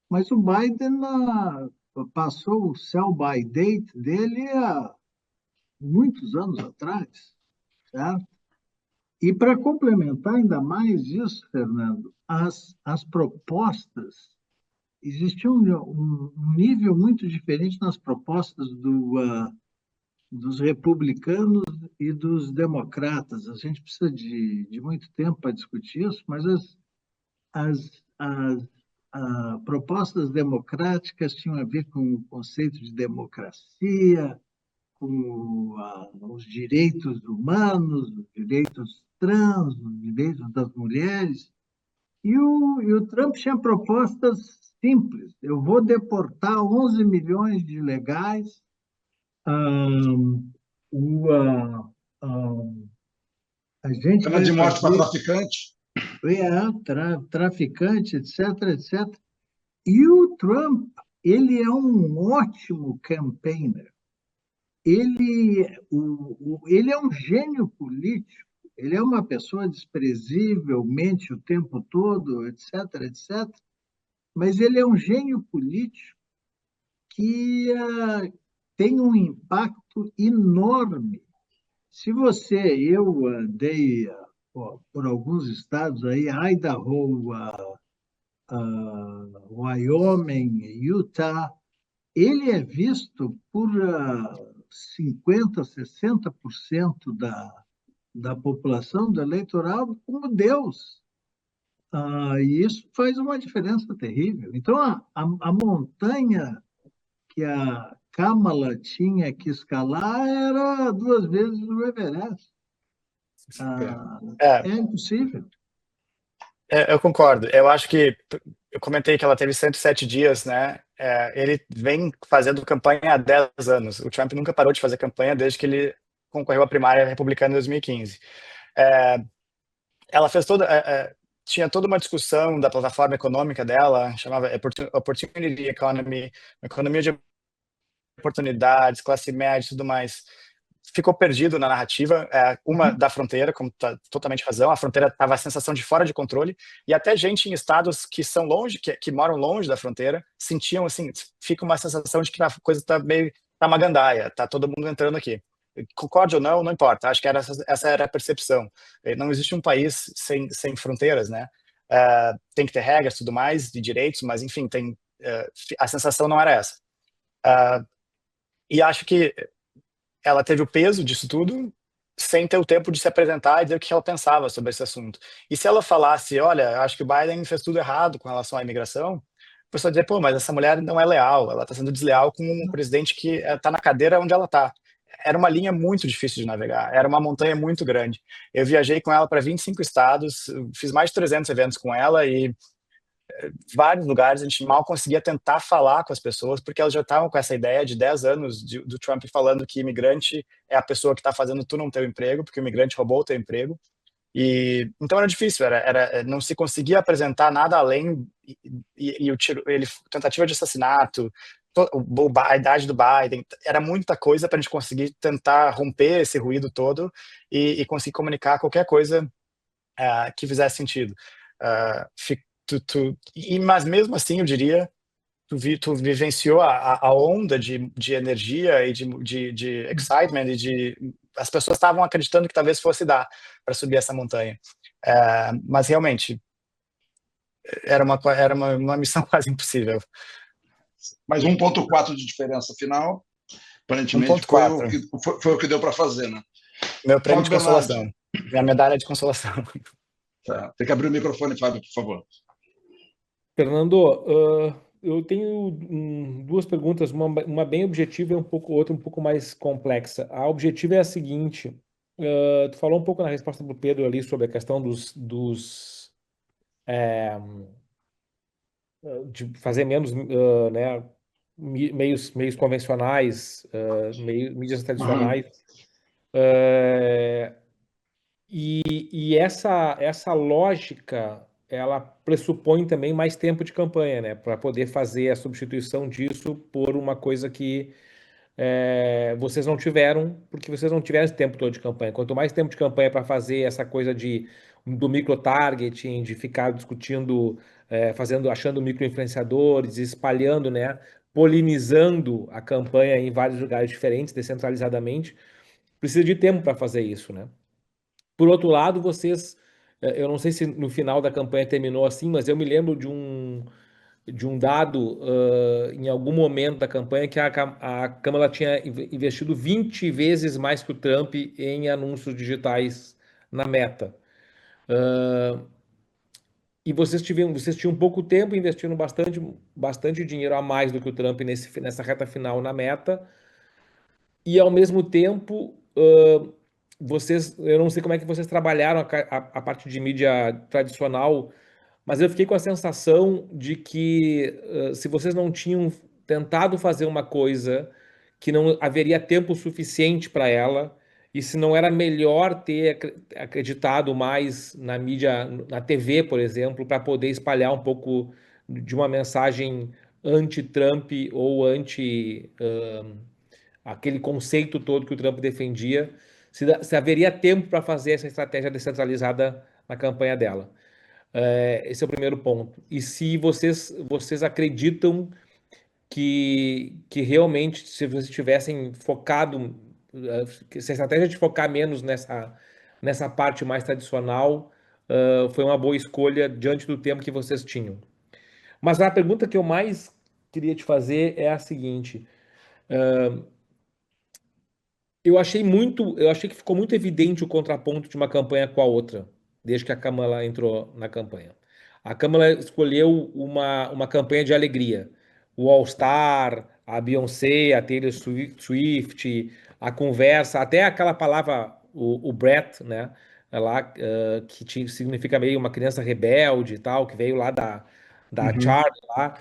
mas o Biden passou o sell-by date dele há muitos anos atrás, certo? E para complementar ainda mais isso, Fernando, as propostas, existia um nível muito diferente nas propostas dos republicanos e dos democratas. A gente precisa de muito tempo para discutir isso, mas as propostas democráticas tinham a ver com o conceito de democracia, com os direitos humanos, os direitos trans, os direitos das mulheres. E o Trump tinha propostas simples. Eu vou deportar 11 milhões de ilegais, a gente Pena vai de morte para fazer traficante. traficante, etc., etc. E o Trump, ele é um ótimo campaigner. Ele é um gênio político. Ele é uma pessoa desprezível, mente o tempo todo, etc., etc. Mas ele é um gênio político que tem um impacto enorme. Se eu andei por alguns estados aí, Idaho, Wyoming, Utah, ele é visto por 50%, 60% da população do eleitorado como Deus. E isso faz uma diferença terrível. Então, a montanha que a Kamala tinha que escalar era 2 vezes o Everest. É, É impossível. eu concordo. Eu acho que eu comentei que ela teve 107 dias, né? Ele vem fazendo campanha há 10 anos. O Trump nunca parou de fazer campanha desde que ele concorreu à primária republicana em 2015. Ela fez tinha toda uma discussão da plataforma econômica dela, chamava Opportunity Economy, uma economia de oportunidades, classe média e tudo mais. Ficou perdido na narrativa, uma da fronteira, como tá totalmente razão, a fronteira estava a sensação de fora de controle, e até gente em estados que são longe, que moram longe da fronteira, sentiam assim, fica uma sensação de que a coisa está meio, tá uma gandaia, tá todo mundo entrando aqui. Concorde ou não, não importa, acho que essa era a percepção. Não existe um país sem fronteiras, né? Tem que ter regras e tudo mais, de direitos, mas enfim, a sensação não era essa. E acho que ela teve o peso disso tudo sem ter o tempo de se apresentar e dizer o que ela pensava sobre esse assunto. E se ela falasse, olha, acho que o Biden fez tudo errado com relação à imigração, o pessoal ia dizer, pô, mas essa mulher não é leal, ela está sendo desleal com um presidente que está na cadeira onde ela está. Era uma linha muito difícil de navegar, era uma montanha muito grande. Eu viajei com ela para 25 estados, fiz mais de 300 eventos com ela e vários lugares a gente mal conseguia tentar falar com as pessoas, porque elas já estavam com essa ideia de 10 anos do Trump falando que imigrante é a pessoa que está fazendo tu não ter um emprego, porque o imigrante roubou o teu emprego. E então era difícil, não se conseguia apresentar nada além tentativa de assassinato, a idade do Biden, era muita coisa para a gente conseguir tentar romper esse ruído todo e conseguir comunicar qualquer coisa que fizesse sentido. Mas mesmo assim, eu diria, tu vivenciou a onda de energia e de excitement e as pessoas estavam acreditando que talvez fosse dar para subir essa montanha. Mas realmente era uma missão quase impossível. Mas 1,4 de diferença final, aparentemente foi o que deu para fazer, né? Meu prêmio de Fábio consolação. Bernardi. Minha medalha de consolação. Tá. Tem que abrir o microfone, Fábio, por favor. Fernando, eu tenho 2 perguntas, uma bem objetiva e outra um pouco mais complexa. A objetiva é a seguinte: tu falou um pouco na resposta para o Pedro ali sobre a questão de fazer menos, né, meios convencionais, mídias tradicionais. E essa lógica, ela pressupõe também mais tempo de campanha, né, para poder fazer a substituição disso por uma coisa que vocês não tiveram, porque vocês não tiveram esse tempo todo de campanha. Quanto mais tempo de campanha para fazer essa coisa do micro-targeting, de ficar discutindo, achando micro-influenciadores, espalhando, né, polinizando a campanha em vários lugares diferentes, descentralizadamente, precisa de tempo para fazer isso, né? Por outro lado, vocês, eu não sei se no final da campanha terminou assim, mas eu me lembro de um dado em algum momento da campanha que a Câmara tinha investido 20 vezes mais que o Trump em anúncios digitais na Meta. E vocês tinham pouco tempo, investindo bastante dinheiro a mais do que o Trump nessa reta final na Meta, e ao mesmo tempo, eu não sei como é que vocês trabalharam a parte de mídia tradicional, mas eu fiquei com a sensação de que se vocês não tinham tentado fazer uma coisa, que não haveria tempo suficiente para ela, e se não era melhor ter acreditado mais na mídia, na TV, por exemplo, para poder espalhar um pouco de uma mensagem anti-Trump ou aquele conceito todo que o Trump defendia, se haveria tempo para fazer essa estratégia descentralizada na campanha dela. Esse é o primeiro ponto. E se vocês acreditam que realmente, se vocês tivessem focado, se a estratégia de focar menos nessa parte mais tradicional, foi uma boa escolha diante do tempo que vocês tinham. Mas a pergunta que eu mais queria te fazer é a seguinte: eu achei que ficou muito evidente o contraponto de uma campanha com a outra, desde que a Kamala entrou na campanha. A Kamala escolheu uma campanha de alegria. O All Star, a Beyoncé, a Taylor Swift, a conversa, até aquela palavra, o Brat, né? Lá, que significa meio uma criança rebelde e tal, que veio lá da Charlie lá.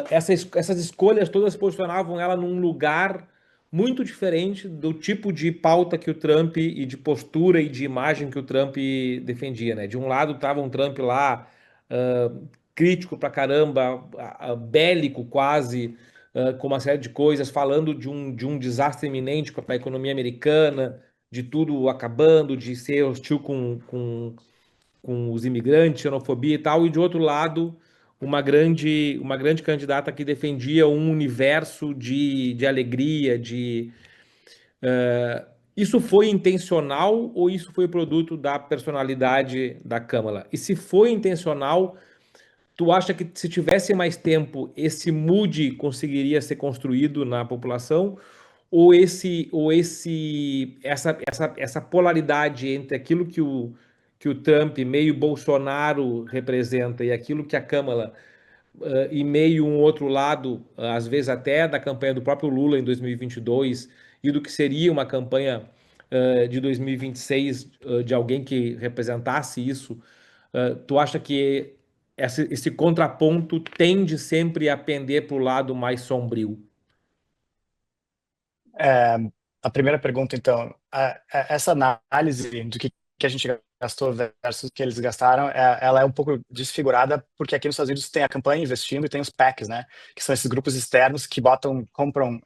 Essas escolhas todas posicionavam ela num lugar muito diferente do tipo de pauta que o Trump e de postura e de imagem que o Trump defendia, né? De um lado estava um Trump lá crítico pra caramba, bélico quase, com uma série de coisas, falando de um desastre iminente para a economia americana, de tudo acabando, de ser hostil com os imigrantes, xenofobia e tal, e de outro lado uma grande candidata que defendia um universo de alegria, isso foi intencional ou isso foi produto da personalidade da Kamala? E se foi intencional, tu acha que se tivesse mais tempo, esse mood conseguiria ser construído na população? Ou essa polaridade entre aquilo que o Trump, meio Bolsonaro, representa e aquilo que a Kamala e meio um outro lado, às vezes até da campanha do próprio Lula em 2022 e do que seria uma campanha de 2026 de alguém que representasse isso, tu acha que esse contraponto tende sempre a pender para o lado mais sombrio? A primeira pergunta, então, essa análise do que a gente gastou versus o que eles gastaram, ela é um pouco desfigurada, porque aqui nos Estados Unidos tem a campanha investindo e tem os PACs, né? Que são esses grupos externos que compram,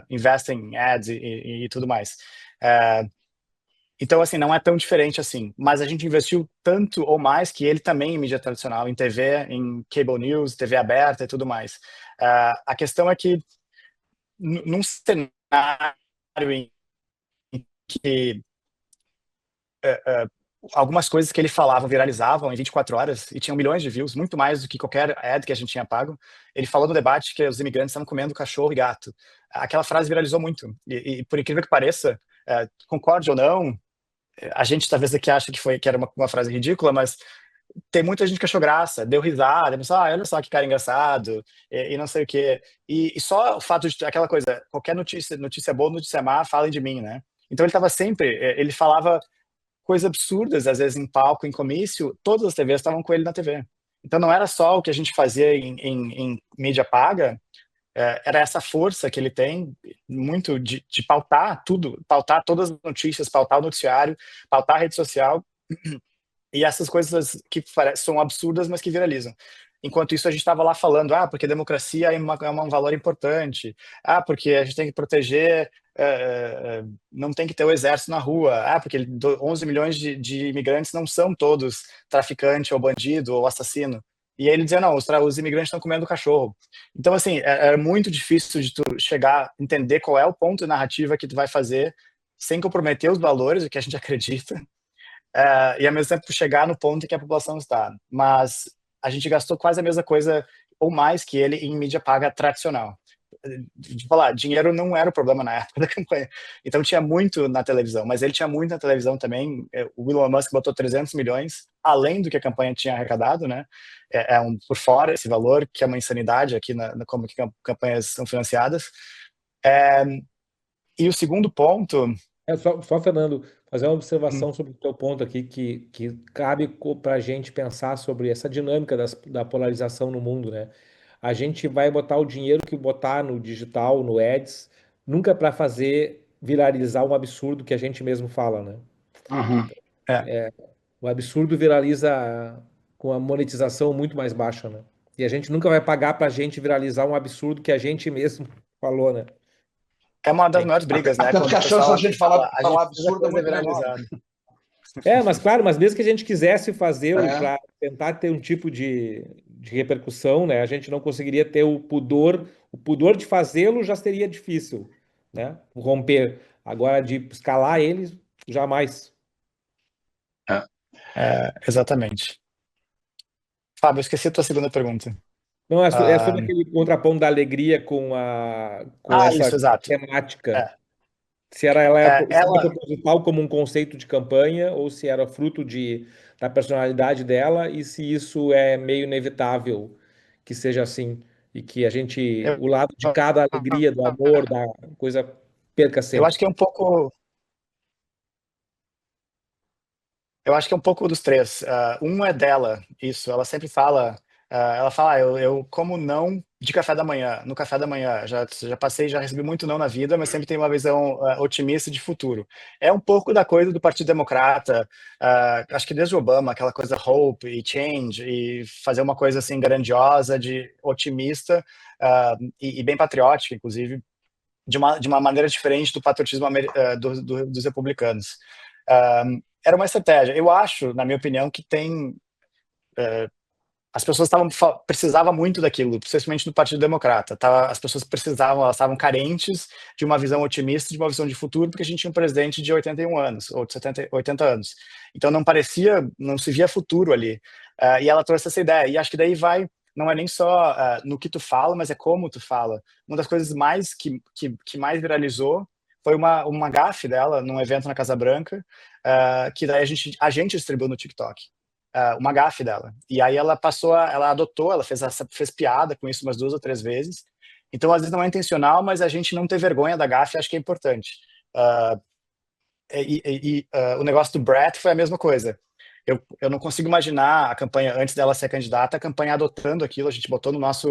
investem em ads e tudo mais. Então, assim, não é tão diferente assim. Mas a gente investiu tanto ou mais que ele também em mídia tradicional, em TV, em cable news, TV aberta e tudo mais. A questão é que, num cenário em que algumas coisas que ele falava viralizavam em 24 horas e tinham milhões de views, muito mais do que qualquer ad que a gente tinha pago. Ele falou no debate que os imigrantes estavam comendo cachorro e gato. Aquela frase viralizou muito. E por incrível que pareça, concorde ou não, a gente talvez aqui acha que era uma frase ridícula, mas tem muita gente que achou graça, deu risada, pensou, olha só que cara engraçado, e não sei o quê. E só o fato de aquela coisa, qualquer notícia boa, notícia má, falem de mim, né? Então ele estava sempre, ele falava coisas absurdas, às vezes em palco, em comício, todas as TVs estavam com ele na TV. Então não era só o que a gente fazia em mídia paga, era essa força que ele tem, muito de pautar tudo, pautar todas as notícias, pautar o noticiário, pautar a rede social, e essas coisas que são absurdas, mas que viralizam. Enquanto isso, a gente estava lá falando, porque democracia é um valor importante, porque a gente tem que proteger, não tem que ter o exército na rua, porque 11 milhões de imigrantes não são todos traficante ou bandido ou assassino. E ele dizia, não, os imigrantes estão comendo cachorro. Então, assim, é muito difícil de tu chegar, entender qual é o ponto de narrativa que tu vai fazer sem comprometer os valores, o que a gente acredita, e ao mesmo tempo chegar no ponto em que a população está. Mas a gente gastou quase a mesma coisa, ou mais que ele, em mídia paga tradicional. De falar, dinheiro não era o problema na época da campanha. Então tinha muito na televisão, mas ele tinha muito na televisão também. O Elon Musk botou 300 milhões, além do que a campanha tinha arrecadado, né? Por fora esse valor, que é uma insanidade aqui como que campanhas são financiadas. E o segundo ponto... Só, Fernando, fazer uma observação sobre o teu ponto aqui, que cabe para a gente pensar sobre essa dinâmica da polarização no mundo, né? A gente vai botar o dinheiro que botar no digital, no Ads, nunca para fazer viralizar um absurdo que a gente mesmo fala, né? Uhum. O absurdo viraliza com a monetização muito mais baixa, né? E a gente nunca vai pagar para a gente viralizar um absurdo que a gente mesmo falou, né? É uma das maiores brigas, né? Até porque a chance da gente falar absurdo é muito viralizado. Mas claro, mas mesmo que a gente quisesse fazê-lo para tentar ter um tipo de repercussão, né? A gente não conseguiria ter o pudor de fazê-lo já seria difícil, né? Romper. Agora, de escalar eles, jamais. Exatamente. Fábio, eu esqueci a tua segunda pergunta. Não, é sobre aquele contraponto da alegria com essa isso, exato. temática. Se ela é proposital como um conceito de campanha ou se era fruto da personalidade dela e se isso é meio inevitável que seja assim e que o lado de cada alegria, do amor, da coisa perca sempre. Eu acho que é um pouco... Eu acho que é um pouco dos três. Um é dela, isso. Ela sempre fala... ela fala, eu como não de café da manhã, no café da manhã. Já recebi muito não na vida, mas sempre tenho uma visão otimista de futuro. É um pouco da coisa do Partido Democrata, acho que desde o Obama, aquela coisa hope e change, e fazer uma coisa assim grandiosa, otimista e bem patriótica, inclusive, de uma maneira diferente do patriotismo dos republicanos. Era uma estratégia. Eu acho, na minha opinião, que tem... as pessoas precisavam muito daquilo, principalmente do Partido Democrata. As pessoas elas estavam carentes de uma visão otimista, de uma visão de futuro, porque a gente tinha um presidente de 81 anos, ou de 80 anos. Então não se via futuro ali. E ela trouxe essa ideia. E acho que daí não é nem só no que tu fala, mas é como tu fala. Uma das coisas que mais viralizou foi uma gafe dela num evento na Casa Branca, que daí a gente distribuiu no TikTok. Uma gafe dela. E aí ela adotou, ela fez piada com isso umas 2 ou 3 vezes. Então, às vezes não é intencional, mas a gente não ter vergonha da gafe acho que é importante. O negócio do Brett foi a mesma coisa. Eu não consigo imaginar a campanha, antes dela ser candidata, a campanha adotando aquilo. A gente botou nas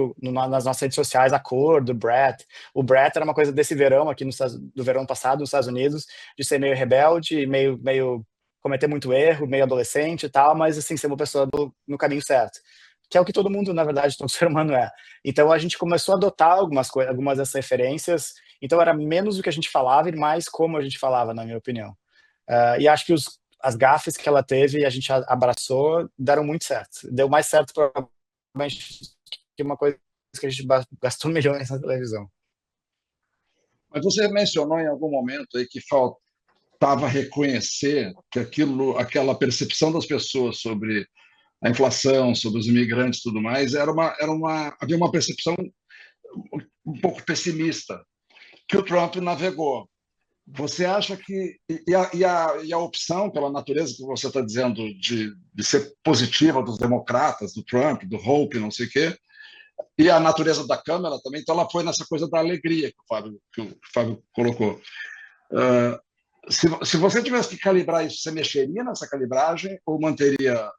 nossas redes sociais a cor do Brett. O Brett era uma coisa desse verão, aqui do verão passado, nos Estados Unidos, de ser meio rebelde, meio cometer muito erro, meio adolescente e tal, mas assim, ser uma pessoa no caminho certo. Que é o que todo mundo, na verdade, todo ser humano é. Então a gente começou a adotar algumas dessas referências, então era menos o que a gente falava e mais como a gente falava, na minha opinião. E acho que as gafes que ela teve e a gente abraçou deram muito certo. Deu mais certo provavelmente que uma coisa que a gente gastou milhões na televisão. Mas você mencionou em algum momento aí que faltava reconhecer que aquela percepção das pessoas sobre a inflação, sobre os imigrantes e tudo mais, havia uma percepção um pouco pessimista que o Trump navegou. Você acha que a opção pela natureza que você está dizendo de ser positiva dos democratas, do Trump, do Hope, não sei o quê, e a natureza da Câmara também, então ela foi nessa coisa da alegria que o Fábio colocou. Se você tivesse que calibrar isso, você mexeria nessa calibragem ou manteria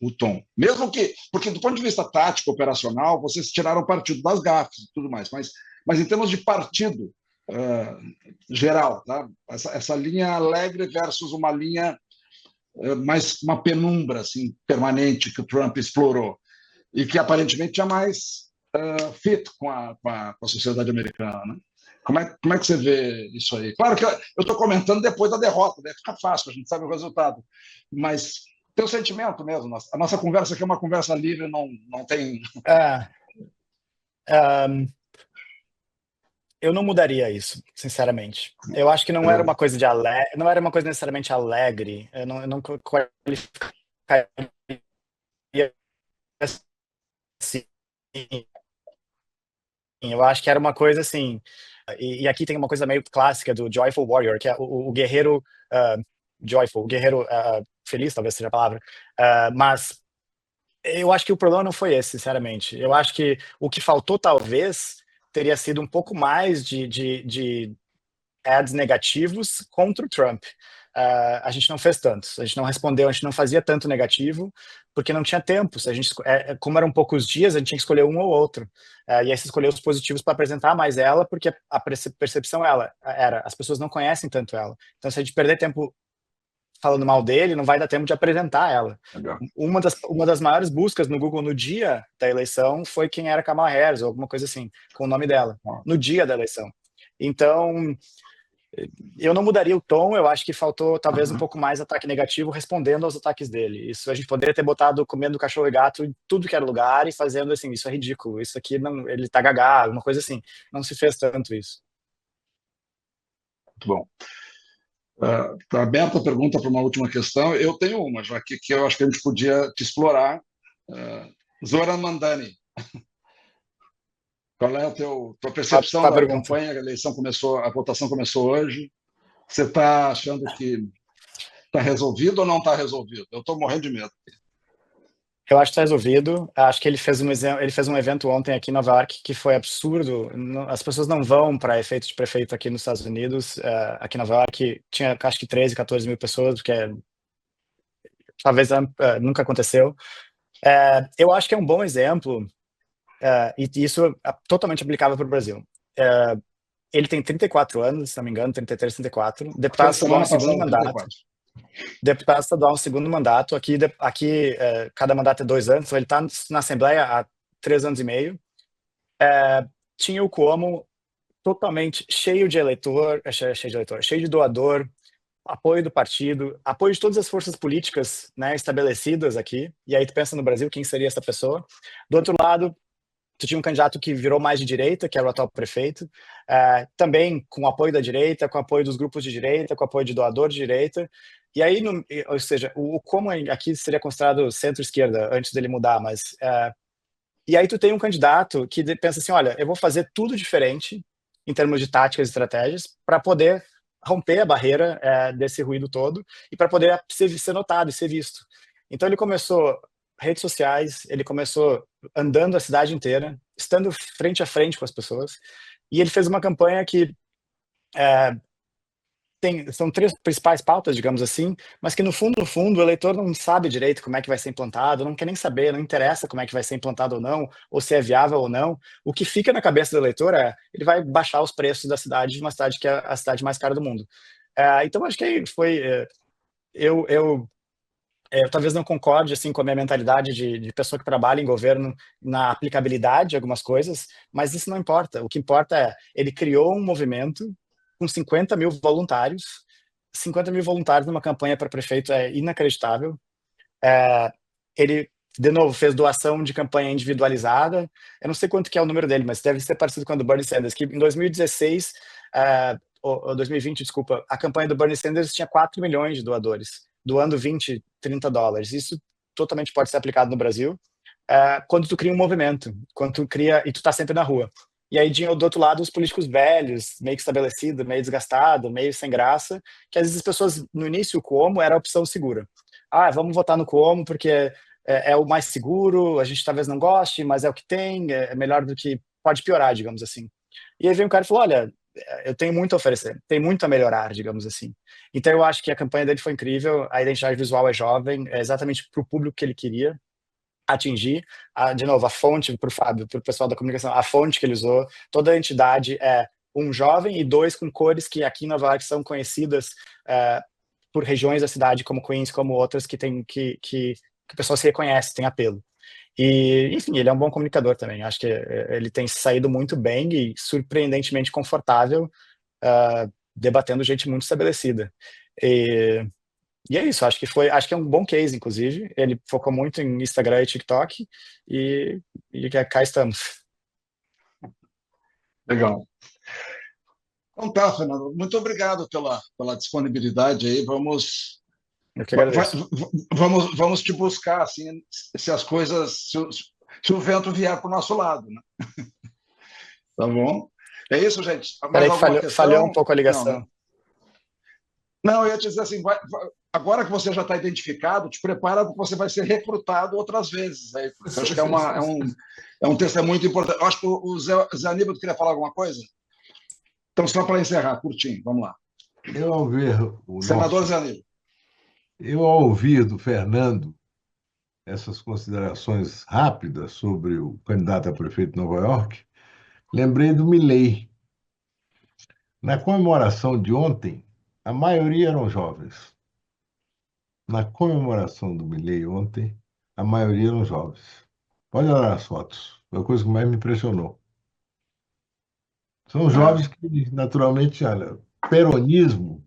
o tom? Mesmo que, porque do ponto de vista tático, operacional, vocês tiraram partido das gafes e tudo mais, mas em termos de partido geral, tá? Essa linha alegre versus uma linha mais uma penumbra assim, permanente que o Trump explorou e que aparentemente é mais fit com a sociedade americana, né? Como é que você vê isso aí? Claro que eu estou comentando depois da derrota, né? Fica fácil, a gente sabe o resultado. Mas teu sentimento mesmo. A nossa conversa aqui é uma conversa livre, não tem... Eu não mudaria isso, sinceramente. Eu acho que não era uma coisa não era uma coisa necessariamente alegre. Eu não qualificaria assim. Eu acho que era uma coisa assim. E aqui tem uma coisa meio clássica do Joyful Warrior, que é o guerreiro joyful, o guerreiro feliz, talvez seja a palavra. Mas eu acho que o problema não foi esse, sinceramente. Eu acho que o que faltou, talvez, teria sido um pouco mais de ads negativos contra o Trump. A gente não fez tantos, a gente não respondeu, a gente não fazia tanto negativo, porque não tinha tempo. Se a gente, como eram poucos dias, a gente tinha que escolher um ou outro. E aí se escolheu os positivos para apresentar mais ela, porque a percepção era, as pessoas não conhecem tanto ela. Então, se a gente perder tempo falando mal dele, não vai dar tempo de apresentar ela. Legal. Uma das maiores buscas no Google no dia da eleição foi quem era Kamala Harris, ou alguma coisa assim, com o nome dela, no dia da eleição. Então, eu não mudaria o tom, eu acho que faltou talvez um pouco mais ataque negativo respondendo aos ataques dele. Isso a gente poderia ter botado comendo cachorro e gato em tudo que era lugar e fazendo assim, isso é ridículo, isso aqui não, ele tá gaga, uma coisa assim. Não se fez tanto isso. Muito bom. Está aberta a pergunta para uma última questão. Eu tenho uma, já que eu acho que a gente podia te explorar. Zoran Mandani, qual é a tua percepção da campanha? A eleição começou, a votação começou hoje. Você está achando que está resolvido ou não está resolvido? Eu estou morrendo de medo. Eu acho que está resolvido. Acho que ele fez um evento ontem aqui em Nova York que foi absurdo. As pessoas não vão para efeito de prefeito aqui nos Estados Unidos. Aqui em Nova York tinha acho que 13, 14 mil pessoas, porque talvez nunca aconteceu. Eu acho que é um bom exemplo, e isso é totalmente aplicável para o Brasil. Ele tem 34 anos, se não me engano, 33, 34. Deputado estadual no segundo mandato. Deputado estadual no segundo mandato. Aqui cada mandato é 2 anos, então ele está na Assembleia há 3 anos e meio. Tinha o Cuomo totalmente cheio de eleitor, cheio de doador, apoio do partido, apoio de todas as forças políticas, né, estabelecidas aqui. E aí tu pensa no Brasil, quem seria essa pessoa? Do outro lado, tu tinha um candidato que virou mais de direita, que era o atual prefeito, também com apoio da direita, com apoio dos grupos de direita, com apoio de doador de direita. E aí, ou seja, como aqui seria considerado centro-esquerda antes dele mudar, mas... e aí tu tem um candidato que pensa assim, olha, eu vou fazer tudo diferente em termos de táticas e estratégias para poder romper a barreira desse ruído todo e para poder ser notado e ser visto. Então ele começou redes sociais, ele começou andando a cidade inteira, estando frente a frente com as pessoas, e ele fez uma campanha que são 3 principais pautas, digamos assim, mas que no fundo, o eleitor não sabe direito como é que vai ser implantado, não quer nem saber, não interessa como é que vai ser implantado ou não, ou se é viável ou não. O que fica na cabeça do eleitor ele vai baixar os preços da cidade, de uma cidade que é a cidade mais cara do mundo. Então, acho que foi... Eu talvez não concorde assim, com a minha mentalidade de pessoa que trabalha em governo na aplicabilidade de algumas coisas, mas isso não importa. O que importa é ele criou um movimento com 50 mil voluntários. 50 mil voluntários numa campanha para prefeito é inacreditável. Ele, de novo, fez doação de campanha individualizada. Eu não sei quanto que é o número dele, mas deve ser parecido com a do Bernie Sanders, que em 2016, ou 2020, desculpa, a campanha do Bernie Sanders tinha 4 milhões de doadores, doando 20, 30 dólares. Isso totalmente pode ser aplicado no Brasil. Quando tu cria um movimento, quando tu cria, e tu tá sempre na rua. E aí tinha do outro lado os políticos velhos, meio que estabelecido, meio desgastado, meio sem graça, que às vezes as pessoas, no início, o Cuomo era a opção segura. Vamos votar no Cuomo porque é o mais seguro, a gente talvez não goste, mas é o que tem, é melhor do que... Pode piorar, digamos assim. E aí vem um cara e falou, olha, eu tenho muito a oferecer, tem muito a melhorar, digamos assim. Então eu acho que a campanha dele foi incrível, a identidade visual é jovem, é exatamente para o público que ele queria atingir. De novo, a fonte, para o Fábio, para o pessoal da comunicação, a fonte que ele usou, toda a entidade é um jovem e 2 com cores que aqui em Nova York são conhecidas por regiões da cidade, como Queens, como outras, que o pessoal se reconhece, tem apelo. E, enfim, ele é um bom comunicador também. Acho que ele tem saído muito bem e surpreendentemente confortável, debatendo gente muito estabelecida. E é isso, acho que é um bom case, inclusive. Ele focou muito em Instagram e TikTok e cá estamos. Legal. Então tá, Fernando, muito obrigado pela disponibilidade aí. Eu que agradeço. Vamos te buscar, assim, se as coisas, se o vento vier para o nosso lado, né? Tá bom? É isso, gente. Mais Peraí alguma que falhou um pouco a ligação. Não, não, eu ia te dizer assim, agora que você já está identificado, te prepara porque você vai ser recrutado outras vezes. Aí, eu acho que é um testemunho muito importante. Eu acho que o Zé Aníbal queria falar alguma coisa. Então, só para encerrar, curtinho, vamos lá. Senador Zé Aníbal. Eu, ao ouvir do Fernando essas considerações rápidas sobre o candidato a prefeito de Nova York, lembrei do Milei. Na comemoração de ontem, a maioria eram jovens. Na comemoração do Milei ontem, a maioria eram jovens. Pode olhar as fotos, foi a coisa que mais me impressionou. São jovens que, naturalmente, olha, peronismo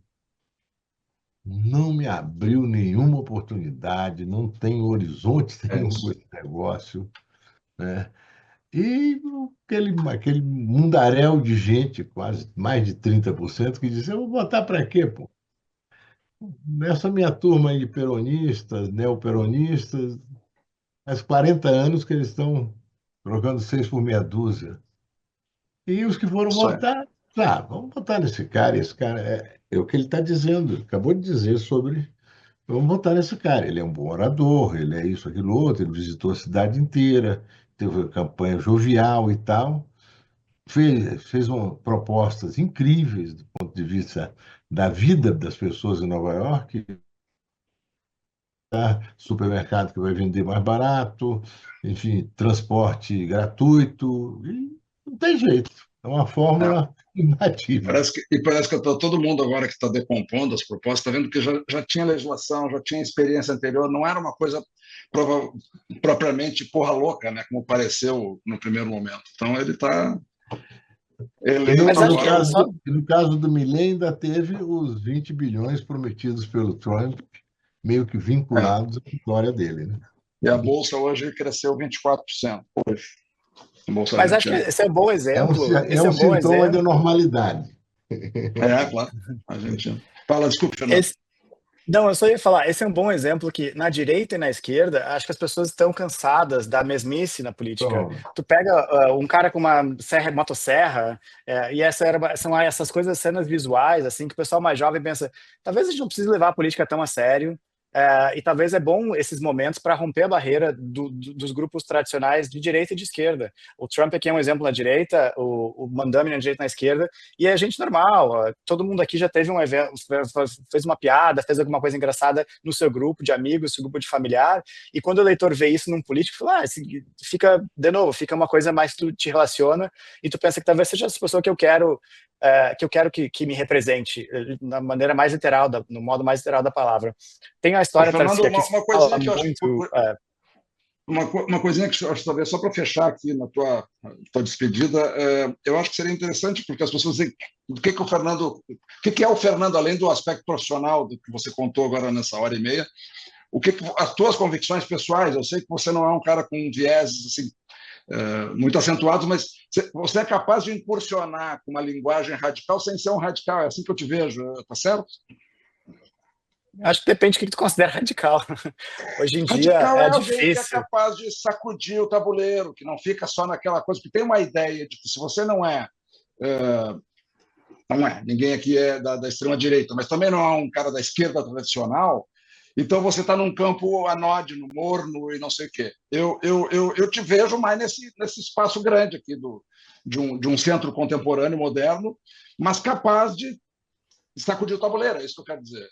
não me abriu nenhuma oportunidade, não tem horizonte nenhum com esse negócio, né? E aquele mundaréu de gente, quase mais de 30%, que diz, eu vou votar para quê, pô? Essa minha turma aí de peronistas, neoperonistas, faz 40 anos que eles estão trocando 6 por meia dúzia. E os que foram votar, vamos votar nesse cara. Esse cara é o que ele está dizendo, acabou de dizer sobre. Vamos votar nesse cara. Ele é um bom orador, ele é isso, aquilo, outro. Ele visitou a cidade inteira, teve uma campanha jovial e tal. Fez propostas incríveis do ponto de vista da vida das pessoas em Nova York. Supermercado que vai vender mais barato, enfim, transporte gratuito. E não tem jeito. É uma fórmula imbatível. Parece que todo mundo agora que está decompondo as propostas, está vendo que já tinha legislação, já tinha experiência anterior, não era uma coisa propriamente porra louca, né, como pareceu no primeiro momento. Então ele está... No caso do Milei, ainda teve os 20 bilhões prometidos pelo Trump, meio que vinculados à vitória dele, né? E a Bolsa hoje cresceu 24%. Mas acho que esse é um bom exemplo. É um sintoma da normalidade. Claro. A gente... Fala, desculpe, Fernando. Não, eu só ia falar, esse é um bom exemplo que na direita e na esquerda, acho que as pessoas estão cansadas da mesmice na política. Tu pega um cara com uma motosserra, e são essas coisas, cenas visuais, assim, que o pessoal mais jovem pensa, talvez a gente não precise levar a política tão a sério, e talvez é bom esses momentos para romper a barreira dos grupos tradicionais de direita e de esquerda. O Trump aqui é um exemplo na direita, o Mandami na direita e na esquerda, e é gente normal. Todo mundo aqui já teve um evento, fez uma piada, fez alguma coisa engraçada no seu grupo de amigos, seu grupo de familiar, e quando o eleitor vê isso num político, fala, fica uma coisa mais que tu te relaciona, e tu pensa que talvez seja essa pessoa que eu quero que me represente na maneira mais literal, no modo mais literal da palavra. Tem a história... Fernando, uma coisinha que eu acho, talvez, só para fechar aqui na tua despedida, eu acho que seria interessante, porque as pessoas dizem o que é o Fernando, além do aspecto profissional do que você contou agora nessa hora e meia, as tuas convicções pessoais. Eu sei que você não é um cara com vieses assim, muito acentuados, mas você é capaz de incursionar com uma linguagem radical sem ser um radical. É assim que eu te vejo, tá certo? Acho que depende do que tu considera radical. Hoje em dia é difícil. Que é capaz de sacudir o tabuleiro, que não fica só naquela coisa, que tem uma ideia de que se você não é, ninguém aqui é da extrema-direita, mas também não é um cara da esquerda tradicional, então você está num campo anódino, morno e não sei o quê. Eu te vejo mais nesse espaço grande aqui de um centro contemporâneo, moderno, mas capaz de sacudir o tabuleiro, é isso que eu quero dizer.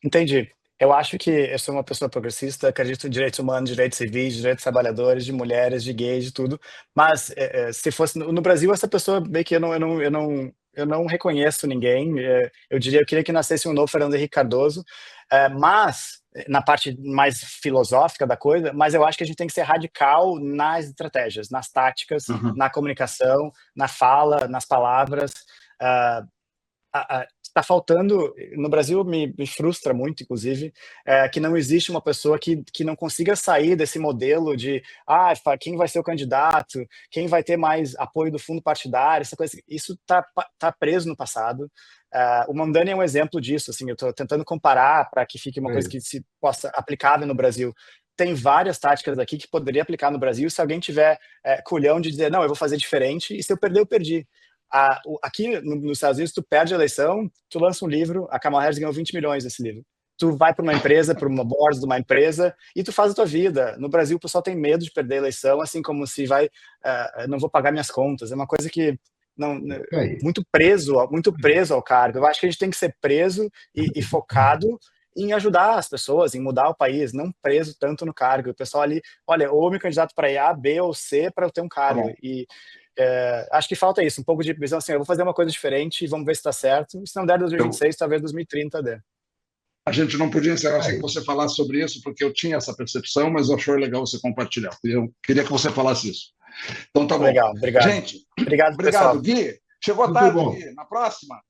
Entendi. Eu acho que eu sou uma pessoa progressista, acredito em direitos humanos, direitos civis, direitos dos trabalhadores, de mulheres, de gays, de tudo. Mas se fosse no Brasil, essa pessoa meio que eu não reconheço ninguém. Eu queria que nascesse um novo Fernando Henrique Cardoso, mas na parte mais filosófica da coisa, mas eu acho que a gente tem que ser radical nas estratégias, nas táticas, na comunicação, na fala, nas palavras. está faltando, no Brasil me frustra muito, inclusive, que não existe uma pessoa que não consiga sair desse modelo de quem vai ser o candidato, quem vai ter mais apoio do fundo partidário, essa coisa, isso tá preso no passado. O Mamdani é um exemplo disso, assim, eu estou tentando comparar para que fique uma coisa que se possa aplicável no Brasil. Tem várias táticas aqui que poderia aplicar no Brasil se alguém tiver culhão de dizer, não, eu vou fazer diferente, e se eu perder, eu perdi. Aqui nos Estados Unidos, tu perde a eleição, tu lança um livro, a Kamala Harris ganhou 20 milhões nesse livro. Tu vai para uma empresa, para uma board de uma empresa, e tu faz a tua vida. No Brasil, o pessoal tem medo de perder a eleição, assim como se não vou pagar minhas contas. É uma coisa que muito preso ao cargo. Eu acho que a gente tem que ser preso e focado em ajudar as pessoas, em mudar o país, não preso tanto no cargo. O pessoal ali, olha, ou me candidato para A, B ou C para eu ter um cargo. E acho que falta isso, um pouco de visão assim, eu vou fazer uma coisa diferente e vamos ver se está certo. E se não der 2026, talvez 2030 dê. A gente não podia encerrar sem que você falasse sobre isso, porque eu tinha essa percepção, mas eu achei legal você compartilhar. Eu queria que você falasse isso. Então tá bom. Legal, obrigado. Gente, obrigado Gui. Chegou a tarde, Gui. Na próxima.